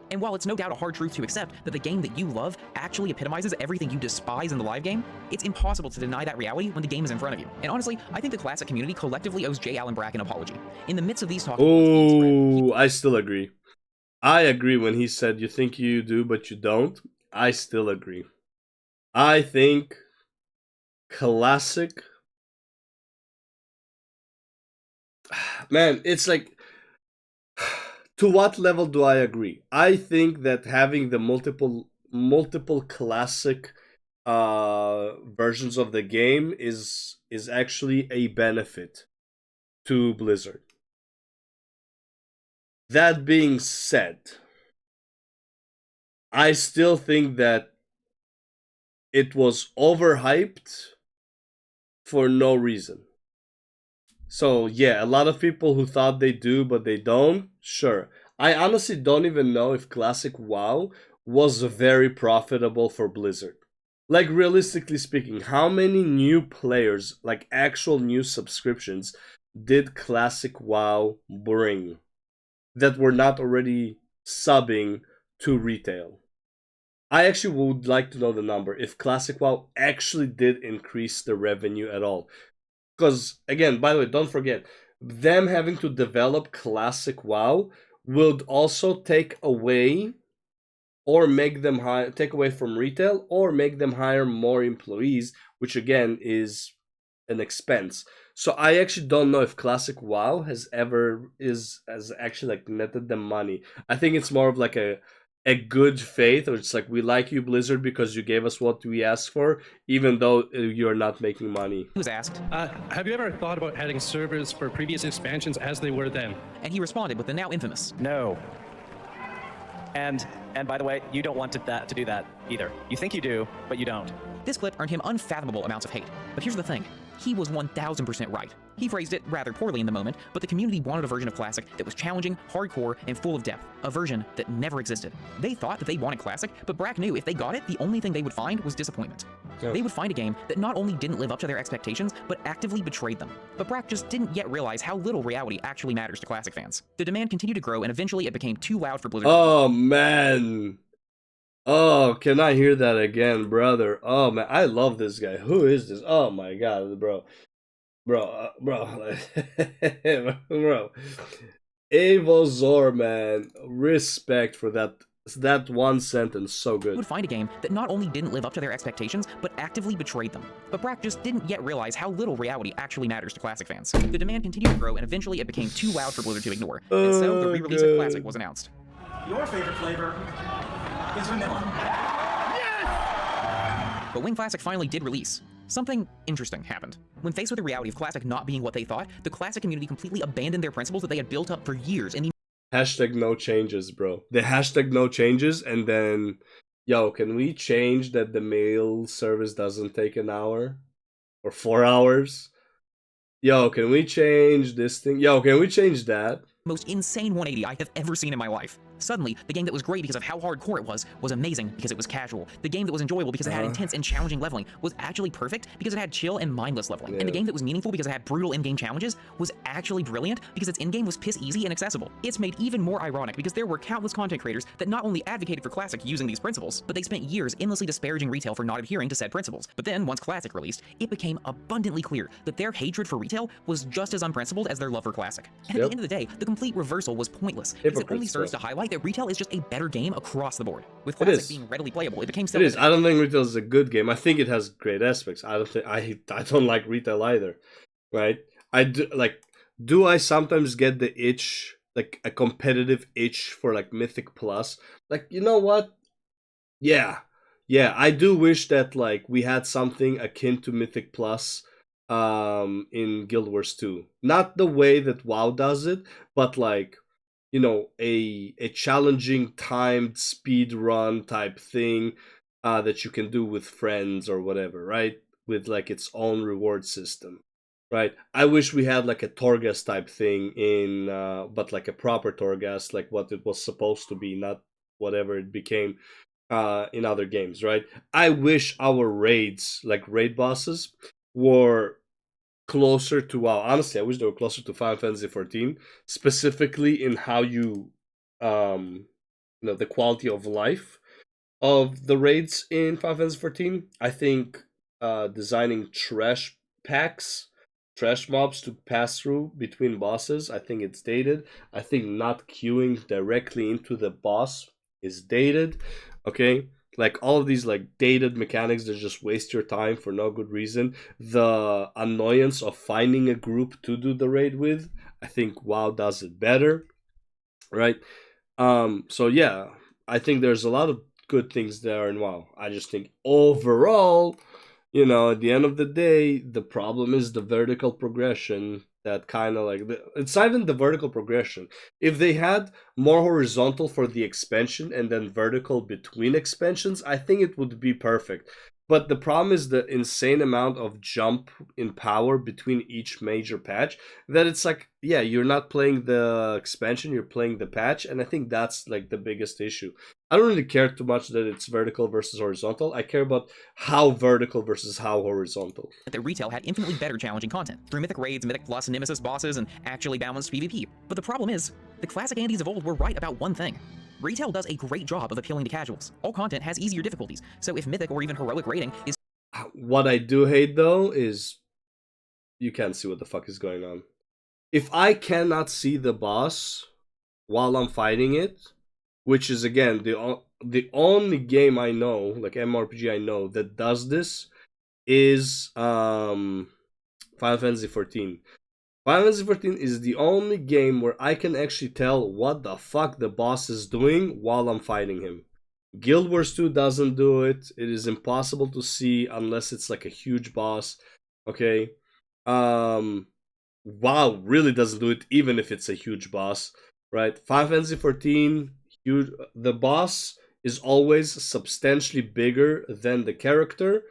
And while it's no doubt a hard truth to accept that the game that you love actually epitomizes everything you despise in the live game, it's impossible to deny that reality when the game is in front of you. And honestly, I think the Classic community collectively owes J. Allen Brack an apology. In the midst of these talking points, I still agree. I agree when he said you think you do but you don't. I still agree. I think Classic, man, it's like, to what level do I agree? I think that having the multiple classic versions of the game is actually a benefit to Blizzard. That being said, I still think that it was overhyped for no reason. So yeah, a lot of people who thought they do but they don't, sure. I honestly don't even know if Classic WoW was very profitable for Blizzard. Like, realistically speaking, how many new players, like actual new subscriptions, did Classic WoW bring that were not already subbing to retail? I actually would like to know the number if Classic WoW actually did increase the revenue at all. Because, again, by the way, don't forget, them having to develop Classic WoW would also take away or make them take away from retail or make them hire more employees, which again is an expense. So I actually don't know if Classic WoW has actually like netted them money. I think it's more of like a good faith, or it's like, we like you, Blizzard, because you gave us what we asked for, even though you're not making money. He was asked, Have you ever thought about adding servers for previous expansions as they were then? and he responded with the now infamous, No. And by the way, you don't want to do that either. You think you do, but you don't. This clip earned him unfathomable amounts of hate. But here's the thing, he was 1000% right. He phrased it rather poorly in the moment, but the community wanted a version of Classic that was challenging, hardcore, and full of depth. A version that never existed. They thought that they wanted Classic, but Brack knew if they got it, the only thing they would find was disappointment. Yep. They would find a game that not only didn't live up to their expectations, but actively betrayed them. But Brack just didn't yet realize how little reality actually matters to Classic fans. The demand continued to grow, and eventually it became too loud for Blizzard. Oh man. Oh, can I hear that again, brother? Oh man, I love this guy. Who is this? Oh my god, bro. Bro. Bro. Avozor, man. Respect for that one sentence. So good. Would find a game that not only didn't live up to their expectations, but actively betrayed them. But Brack just didn't yet realize how little reality actually matters to Classic fans. The demand continued to grow, and eventually it became too loud for Blizzard to ignore. And so the re-release of Classic was announced. Your favorite flavor is vanilla. But when Classic finally did release, something interesting happened. When faced with the reality of Classic not being what they thought, the Classic community completely abandoned their principles that they had built up for years in the Hashtag no changes, bro. The hashtag no changes, and then, yo, can we change that the mail service doesn't take an hour? Or 4 hours? Yo, can we change this thing? Yo, can we change that? most insane 180 I have ever seen in my life. Suddenly, the game that was great because of how hardcore it was amazing because it was casual. The game that was enjoyable because it had intense and challenging leveling was actually perfect because it had chill and mindless leveling. And the game that was meaningful because it had brutal in-game challenges was actually brilliant because its in-game was piss easy and accessible. It's made even more ironic because there were countless content creators that not only advocated for Classic using these principles, but they spent years endlessly disparaging retail for not adhering to said principles. But then, once Classic released, it became abundantly clear that their hatred for retail was just as unprincipled as their love for Classic. And at the end of the day, the complete reversal was pointless because it only serves to highlight that retail is just a better game across the board. With Classic being readily playable, it became so. It is. I don't think retail is a good game. I think it has great aspects. I don't think I don't like retail either, right? I do like. Do I sometimes get the itch, like a competitive itch for like Mythic Plus? Like, you know what? Yeah, I do wish that like we had something akin to Mythic Plus in Guild Wars 2. Not the way that WoW does it, but like, you know, a challenging timed speed run type thing that you can do with friends or whatever, right? With like its own reward system, right? I wish we had like a Torghast type thing in, but like a proper Torghast, like what it was supposed to be, not whatever it became in other games, right? I wish our raids, like raid bosses, were closer to WoW. Honestly, I wish they were closer to Final Fantasy 14, specifically in how you know, the quality of life of the raids in Final Fantasy 14. I think designing trash packs, trash mobs to pass through between bosses, I think it's dated. I think not queuing directly into the boss is dated. Okay, like all of these like dated mechanics that just waste your time for no good reason. The annoyance of finding a group to do the raid with, I think WoW does it better, right? So yeah, I think there's a lot of good things there in WoW. I just think overall, you know, at the end of the day, the problem is the vertical progression. That kind of like, it's not even the vertical progression. If they had more horizontal for the expansion and then vertical between expansions, I think it would be perfect. But the problem is the insane amount of jump in power between each major patch that it's like, yeah, you're not playing the expansion, you're playing the patch, and I think that's like the biggest issue. I don't really care too much that it's vertical versus horizontal. I care about how vertical versus how horizontal. That retail had infinitely better challenging content through Mythic Raids, Mythic Plus, Nemesis bosses, and actually balanced PvP. But the problem is, the classic Andes of old were right about one thing. Retail does a great job of appealing to casuals. All content has easier difficulties, so if Mythic or even Heroic rating is What I do hate though is you can't see what the fuck is going on. If I cannot see the boss while I'm fighting it, which is again the only game I know, like MMORPG I know that does this, is Final Fantasy 14. Final Fantasy 14 is the only game where I can actually tell what the fuck the boss is doing while I'm fighting him. Guild Wars 2 doesn't do it. It is impossible to see unless it's like a huge boss. Okay. WoW really doesn't do it even if it's a huge boss, right? Final Fantasy 14, huge, the boss is always substantially bigger than the character.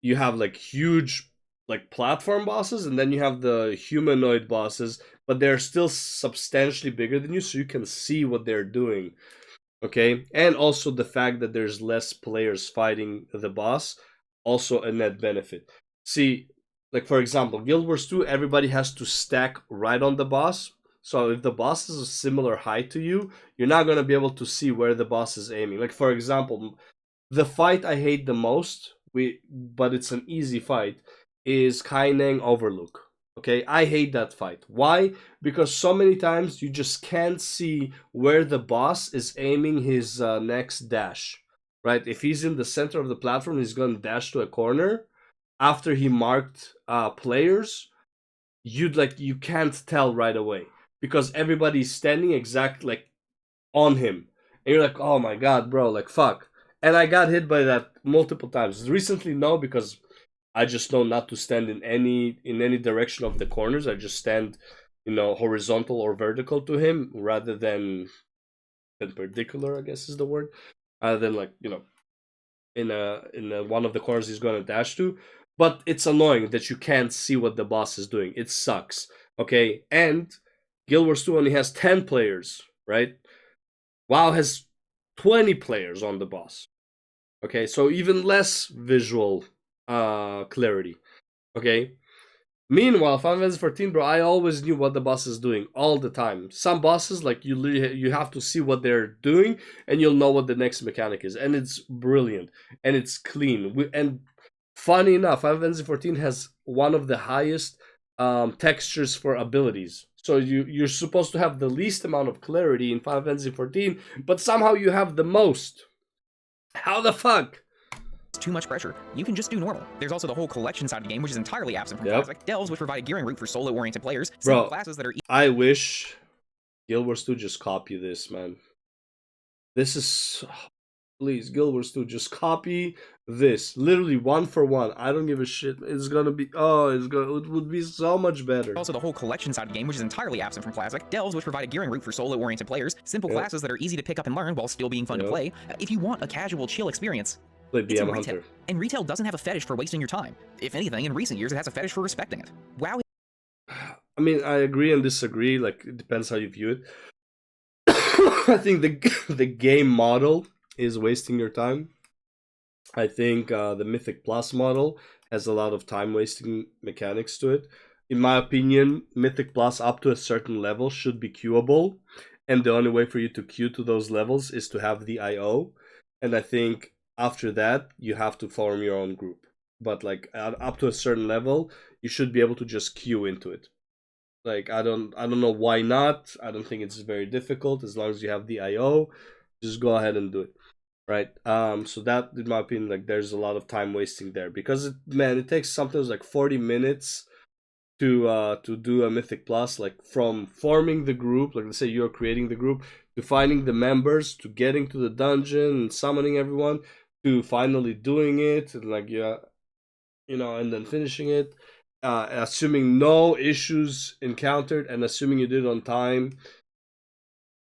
You have like huge like platform bosses, and then you have the humanoid bosses, but they're still substantially bigger than you, so you can see what they're doing. Okay, and also the fact that there's less players fighting the boss, also a net benefit. See, like for example, Guild Wars 2, everybody has to stack right on the boss. So if the boss is a similar height to you, you're not gonna be able to see where the boss is aiming. Like for example, the fight I hate the most, but it's an easy fight, is Kaineng Overlook. Okay, I hate that fight. Why? Because so many times you just can't see where the boss is aiming his next dash. Right? If he's in the center of the platform, he's going to dash to a corner. After he marked players, you can't tell right away because everybody's standing exact like on him, and you're like, oh my god, bro, like fuck. And I got hit by that multiple times. Recently, no, because I just know not to stand in any direction of the corners. I just stand, horizontal or vertical to him rather than perpendicular, I guess is the word. Rather than like, in one of the corners he's gonna dash to. But it's annoying that you can't see what the boss is doing. It sucks. Okay, and Guild Wars 2 only has 10 players, right? WoW has 20 players on the boss. Okay, so even less visual clarity. Okay. Meanwhile, Final Fantasy 14, bro, I always knew what the boss is doing all the time. Some bosses, like you have to see what they're doing, and you'll know what the next mechanic is, and it's brilliant and it's clean. And funny enough, Final Fantasy 14 has one of the highest textures for abilities. So you're supposed to have the least amount of clarity in Final Fantasy 14, but somehow you have the most. How the fuck? too much pressure, you can just do normal. There's also the whole collection side of the game, which is entirely absent from Classic. Delves, which provide a gearing route for solo-oriented players. Bro, classes that are I wish Guild Wars 2 just copy this, man. This is... Please, Guild Wars 2, just copy this. Literally, one for one. I don't give a shit. It's gonna be... it would be so much better. Also the whole collection side of the game, which is entirely absent from Classic. Delves, which provide a gearing route for solo-oriented players. Simple classes that are easy to pick up and learn while still being fun to play. If you want a casual, chill experience, play BM Hunter. And retail doesn't have a fetish for wasting your time. If anything, in recent years, it has a fetish for respecting it. WoW... I mean, I agree and disagree. Like, it depends how you view it. I think the game model is wasting your time. I think the Mythic Plus model has a lot of time wasting mechanics to it. In my opinion, Mythic Plus up to a certain level should be queuable, and the only way for you to queue to those levels is to have the IO. And I think after that you have to form your own group. But like up to a certain level, you should be able to just queue into it. Like I don't know why not. I don't think it's very difficult as long as you have the IO. Just go ahead and do it. Right. So that, in my opinion, like there's a lot of time wasting there because it takes sometimes like 40 minutes to do a Mythic Plus, like from forming the group, like let's say you're creating the group, to finding the members, to getting to the dungeon and summoning everyone, to finally doing it, and like and then finishing it, assuming no issues encountered and assuming you did it on time.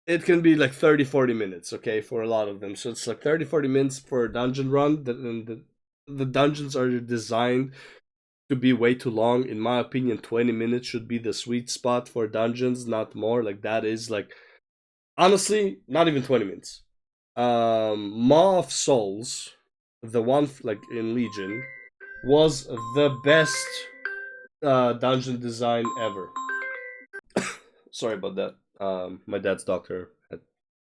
It can be like 30-40 minutes, okay, for a lot of them. So it's like 30-40 minutes for a dungeon run, the dungeons are designed to be way too long. In my opinion, 20 minutes should be the sweet spot for dungeons, not more. Like that is like honestly, not even 20 minutes. Maw of Souls, the one like in Legion, was the best dungeon design ever. Sorry about that. My dad's doctor had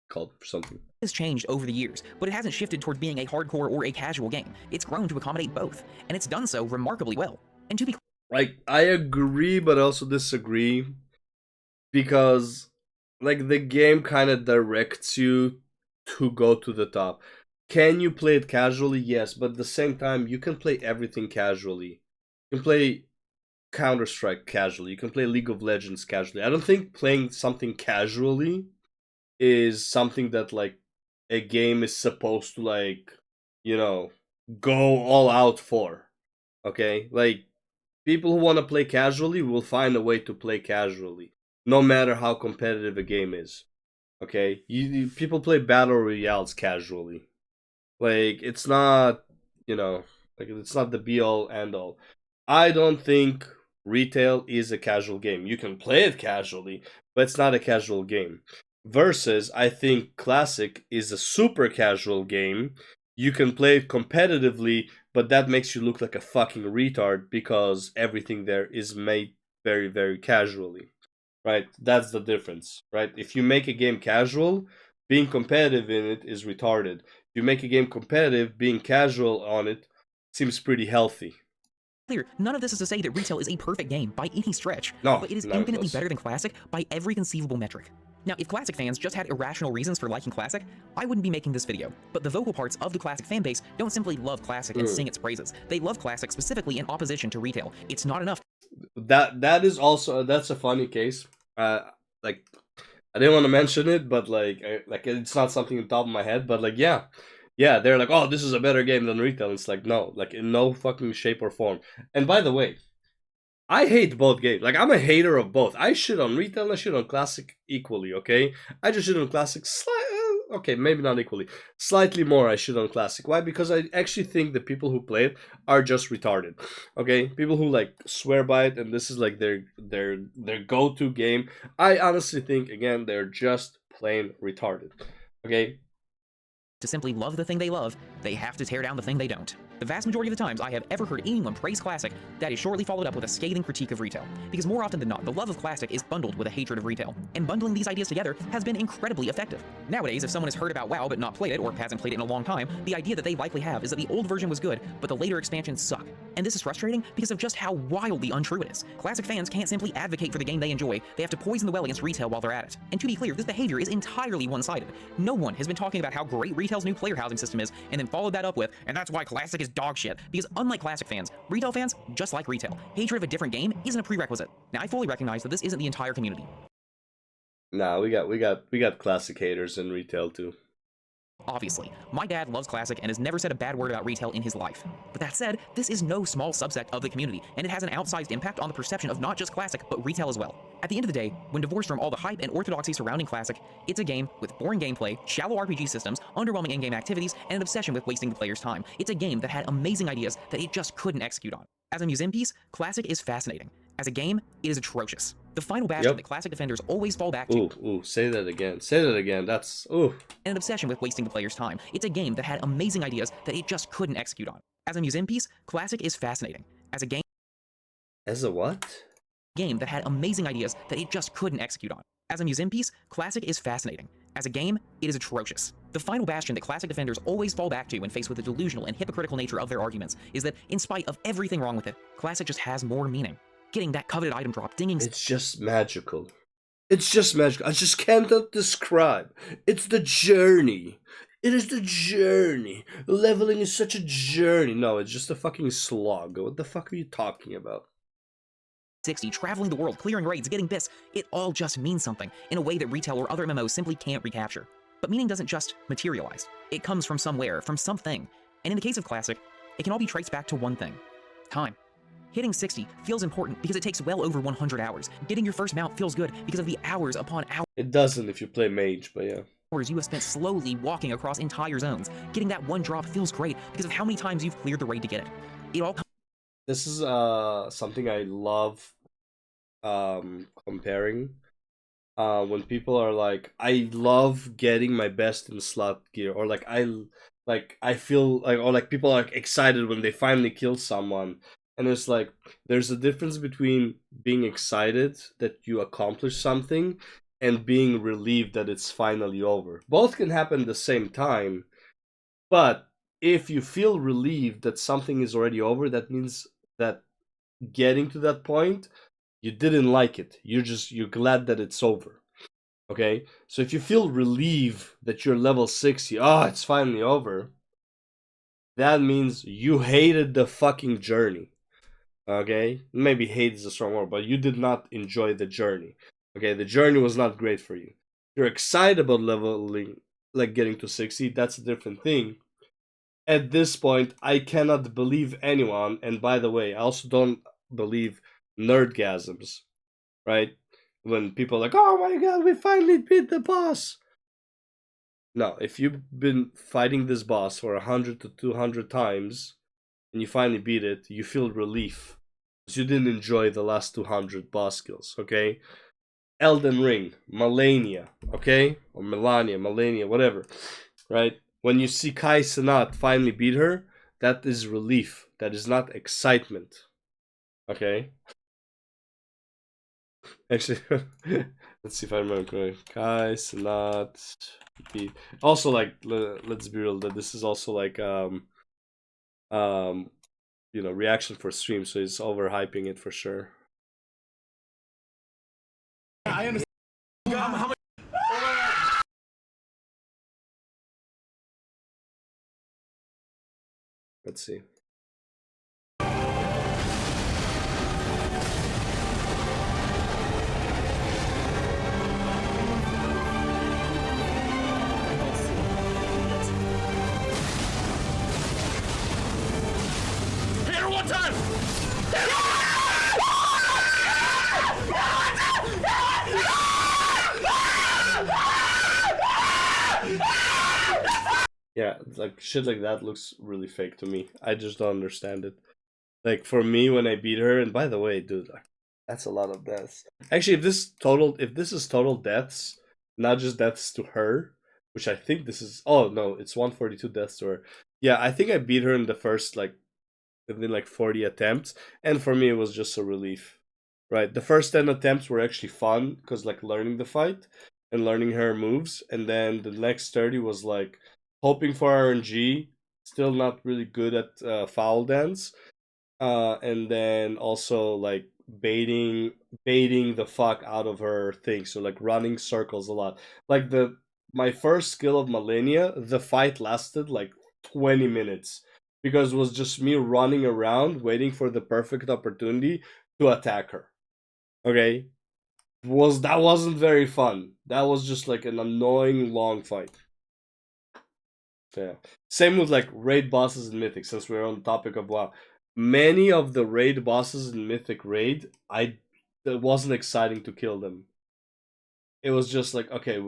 called for something. Has changed over the years, but it hasn't shifted toward being a hardcore or a casual game. It's grown to accommodate both, and it's done so remarkably well. And to be Like I agree, but also disagree because like the game kind of directs you to go to the top. Can you play it casually? Yes, but at the same time, you can play everything casually. You can play Counter-Strike casually. You can play League of Legends casually. I don't think playing something casually is something that like a game is supposed to like, you know, go all out for. Okay? Like people who want to play casually will find a way to play casually, no matter how competitive a game is. Okay? People play battle royales casually. Like it's not, you know, like it's not the be all end all. I don't think retail is a casual game. You can play it casually, but it's not a casual game. Versus, I think Classic is a super casual game. You can play it competitively, but that makes you look like a fucking retard because everything there is made very, very casually. Right? That's the difference. Right? If you make a game casual, being competitive in it is retarded. If you make a game competitive, being casual on it seems pretty healthy. clear, none of this is to say that retail is a perfect game by any stretch, No, but it is none of infinitely those. better than Classic by every conceivable metric. Now, if Classic fans just had irrational reasons for liking Classic, I wouldn't be making this video. But the vocal parts of the Classic fanbase don't simply love Classic and sing its praises. They love Classic specifically in opposition to retail. It's not enough That is also that's a funny case. Like I didn't want to mention it, but like it's not something on top of my head. But like yeah, they're like, oh, this is a better game than retail. It's like no, like in no fucking shape or form. And by the way, I hate both games. Like I'm a hater of both. I shit on retail and I shit on classic equally. Okay, I just shit on classic okay, maybe not equally. Slightly more I shit on classic. Why? Because I actually think the people who play it are just retarded. Okay, people who like swear by it and this is like their go-to game. I honestly think again they're just plain retarded. Okay, to simply love the thing they love, they have to tear down the thing they don't. The vast majority of the times I have ever heard anyone praise Classic, that is shortly followed up with a scathing critique of retail. Because more often than not, the love of Classic is bundled with a hatred of retail. And bundling these ideas together has been incredibly effective. Nowadays, if someone has heard about WoW but not played it, or hasn't played it in a long time, the idea that they likely have is that the old version was good, but the later expansions suck. And this is frustrating because of just how wildly untrue it is. Classic fans can't simply advocate for the game they enjoy, they have to poison the well against retail while they're at it. And to be clear, this behavior is entirely one-sided. No one has been talking about how great retail's new player housing system is, and then followed that up with, and that's why Classic is dog shit. Because unlike Classic fans, retail fans, just like retail, hatred of a different game isn't a prerequisite. Now, I fully recognize that this isn't the entire community. nah, we got classic haters in retail too. Obviously, my dad loves Classic and has never said a bad word about retail in his life. But that said, this is no small subsect of the community, and it has an outsized impact on the perception of not just Classic, but retail as well. At the end of the day, when divorced from all the hype and orthodoxy surrounding Classic, it's a game with boring gameplay, shallow RPG systems, underwhelming in-game activities, and an obsession with wasting the player's time. It's a game that had amazing ideas that it just couldn't execute on. As a museum piece, Classic is fascinating. As a game, it is atrocious. The final bastion that Classic defenders always fall back to. Ooh, say that again. Say that again. That's And an obsession with wasting the player's time. It's a game that had amazing ideas that it just couldn't execute on. As a museum piece, Classic is fascinating. As a game as a what? that had amazing ideas that it just couldn't execute on. As a museum piece, Classic is fascinating. As a game, it is atrocious. The final bastion that Classic defenders always fall back to when faced with the delusional and hypocritical nature of their arguments is that, in spite of everything wrong with it, Classic just has more meaning. Getting that coveted item drop, dinging... It's just magical. It's just magical. I just cannot describe. It's the journey. It is the journey. Leveling is such a journey. No, it's just a fucking slog. What the fuck are you talking about? 60, traveling the world, clearing raids, getting this, it all just means something, in a way that retail or other MMOs simply can't recapture. But meaning doesn't just materialize. It comes from somewhere, from something. And in the case of Classic, it can all be traced back to one thing. Time. Hitting 60 feels important because it takes well over 100 hours. Getting your first mount feels good because of the hours upon hours It doesn't if you play mage, but yeah. you have spent slowly walking across entire zones. Getting that one drop feels great because of how many times you've cleared the raid to get it. It all This is something I love comparing. When people are like, I love getting my best in slot gear, or like I feel like, or like people are excited when they finally kill someone, and it's like there's a difference between being excited that you accomplish something and being relieved that it's finally over. Both can happen at the same time, but if you feel relieved that something is already over, that means that getting to that point, you didn't like it. You're glad that it's over. Okay? So if you feel relieved that you're level 60, it's finally over, that means you hated the fucking journey. Okay? Maybe hate is a strong word, but you did not enjoy the journey. Okay? The journey was not great for you. You're excited about leveling, like getting to 60, that's a different thing. At this point, I cannot believe anyone, and by the way, I also don't believe nerdgasms, right? When people are like, oh my god, we finally beat the boss. No, if you've been fighting this boss for 100 to 200 times and you finally beat it, you feel relief because you didn't enjoy the last 200 boss kills, okay? Elden Ring, Melania, okay? Or Melania, whatever, right? When you see Kai Cenat finally beat her, that is relief. That is not excitement, okay? Actually, let's see if I remember correctly. Kai Cenat beat. Also, like, let's be real. That this is also like reaction for stream, so he's overhyping it for sure. I understand. How much? Let's see. Hit her one time! Yeah, like shit like that looks really fake to me. I just don't understand it. Like for me, when I beat her, and by the way, dude, like, that's a lot of deaths. Actually, if this is total deaths, not just deaths to her, which I think this is. Oh no, it's 142 deaths to her. Yeah, I think I beat her in the first within like 40 attempts, and for me it was just a relief. Right, the first 10 attempts were actually fun because like learning the fight and learning her moves, and then the next 30 was like hoping for RNG, still not really good at foul dance, and then also like baiting the fuck out of her thing, so like running circles a lot. Like my first skill of Millennia, the fight lasted like 20 minutes because it was just me running around waiting for the perfect opportunity to attack her. Okay, that wasn't very fun. That was just like an annoying long fight. Yeah. Same with like raid bosses in Mythic, since we're on the topic of WoW. Many of the raid bosses in Mythic Raid, it wasn't exciting to kill them. It was just like, okay,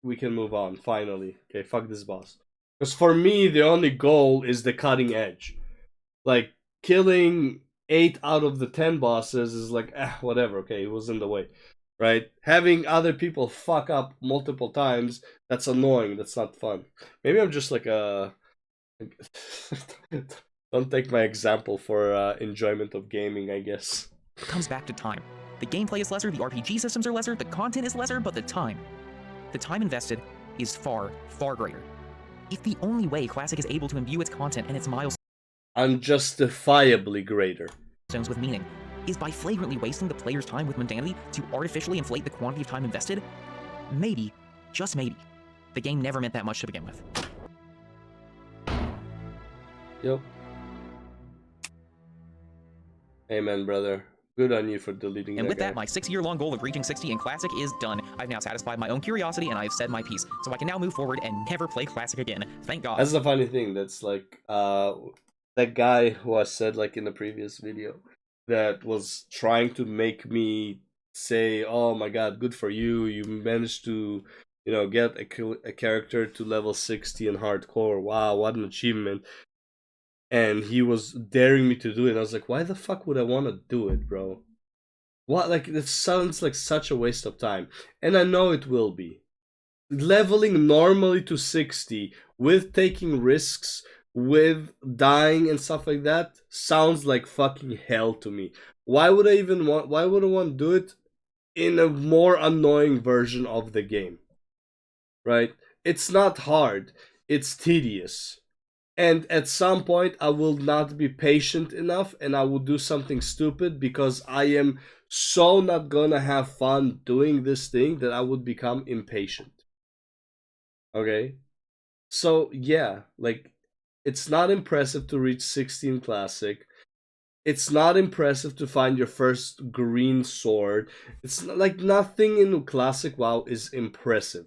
we can move on, finally. Okay, fuck this boss. Because for me, the only goal is the cutting edge. Like, killing 8 out of the 10 bosses is like, whatever, okay, it was in the way. Right? Having other people fuck up multiple times, that's annoying, that's not fun. Maybe I'm just like a... Don't take my example for enjoyment of gaming, I guess. comes back to time. The gameplay is lesser, the RPG systems are lesser, the content is lesser, but the time invested is far, far greater. If the only way Classic is able to imbue its content and its milestones Unjustifiably greater with meaning is by flagrantly wasting the player's time with mundanity to artificially inflate the quantity of time invested, maybe, just maybe, the game never meant that much to begin with. Yep. Amen, brother. Good on you for deleting And with guy. that, my 6-year-long goal of reaching 60 in Classic is done. I've now satisfied my own curiosity and I've said my piece, so I can now move forward and never play Classic again. Thank God. That's the funny thing. That's like that guy who I said like in the previous video that was trying to make me say, "Oh my God, good for you! You managed to, get a character to level 60 in hardcore. Wow, what an achievement. And he was daring me to do it. I was like, why the fuck would I want to do it, bro? What? Like, it sounds like such a waste of time. And I know it will be. Leveling normally to 60 with taking risks, with dying and stuff like that, sounds like fucking hell to me. Why would I want to do it in a more annoying version of the game? Right? It's not hard, it's tedious. And at some point, I will not be patient enough and I will do something stupid because I am so not gonna have fun doing this thing that I would become impatient. Okay? So, yeah, like, it's not impressive to reach 16 Classic. It's not impressive to find your first green sword. It's like nothing in Classic WoW is impressive.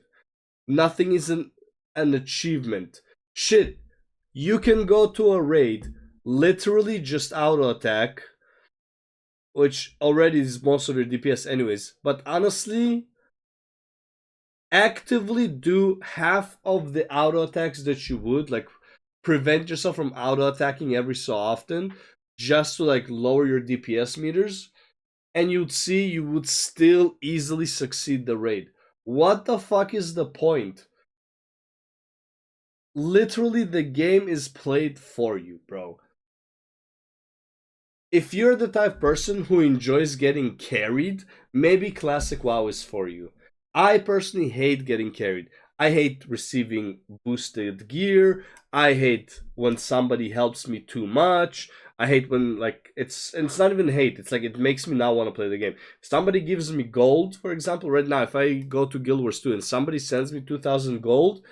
Nothing is an achievement. Shit, you can go to a raid, literally just auto attack, which already is most of your DPS anyways. But honestly, actively do half of the auto attacks that you would, like prevent yourself from auto attacking every so often, just to like lower your DPS meters, and you'd see you would still easily succeed the raid. What the fuck is the point? Literally, the game is played for you, bro. If you're the type of person who enjoys getting carried, maybe Classic WoW is for you. I personally hate getting carried. I hate receiving boosted gear. I hate when somebody helps me too much. I hate when like it's not even hate. It's like it makes me not want to play the game. Somebody gives me gold, for example, right now. If I go to Guild Wars 2 and somebody sends me 2,000 gold,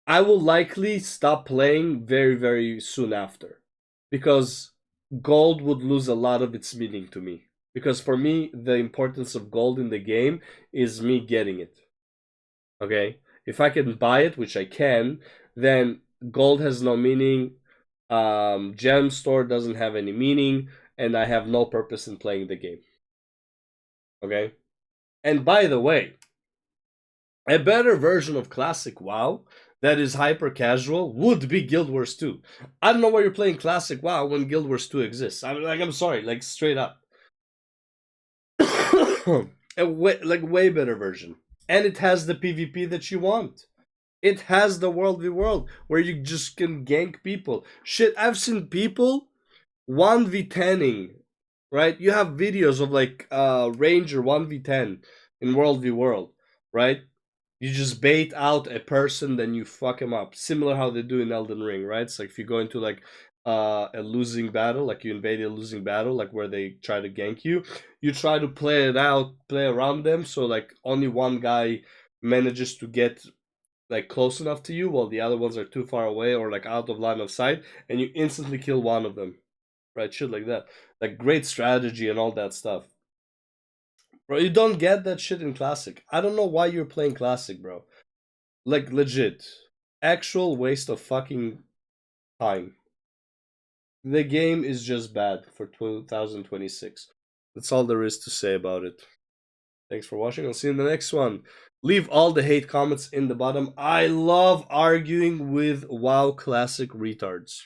I will likely stop playing very, very soon after. Because gold would lose a lot of its meaning to me. Because for me, the importance of gold in the game is me getting it. Okay? If I can buy it, which I can, then gold has no meaning. Gem store doesn't have any meaning, and I have no purpose in playing the game. Okay? And by the way, a better version of Classic WoW that is hyper casual would be Guild Wars 2. I don't know why you're playing Classic WoW when Guild Wars 2 exists. I'm sorry, like straight up. Way better version. And it has the PvP that you want. It has the world v world where you just can gank people. Shit, I've seen people 1v10ing, right? You have videos of like Ranger 1v10 in world v world, right? You just bait out a person, then you fuck him up. Similar how they do in Elden Ring, right? It's like if you go into like a losing battle, like you invade a losing battle, like where they try to gank you, you try to play it out, play around them, so like only one guy manages to get like close enough to you while the other ones are too far away or like out of line of sight, and you instantly kill one of them. Right? Shit like that. Like great strategy and all that stuff. Bro, you don't get that shit in Classic. I don't know why you're playing Classic, bro. Like, legit. Actual waste of fucking time. The game is just bad for 2026. That's all there is to say about it. Thanks for watching. I'll see you in the next one. Leave all the hate comments in the bottom. I love arguing with WoW Classic retards.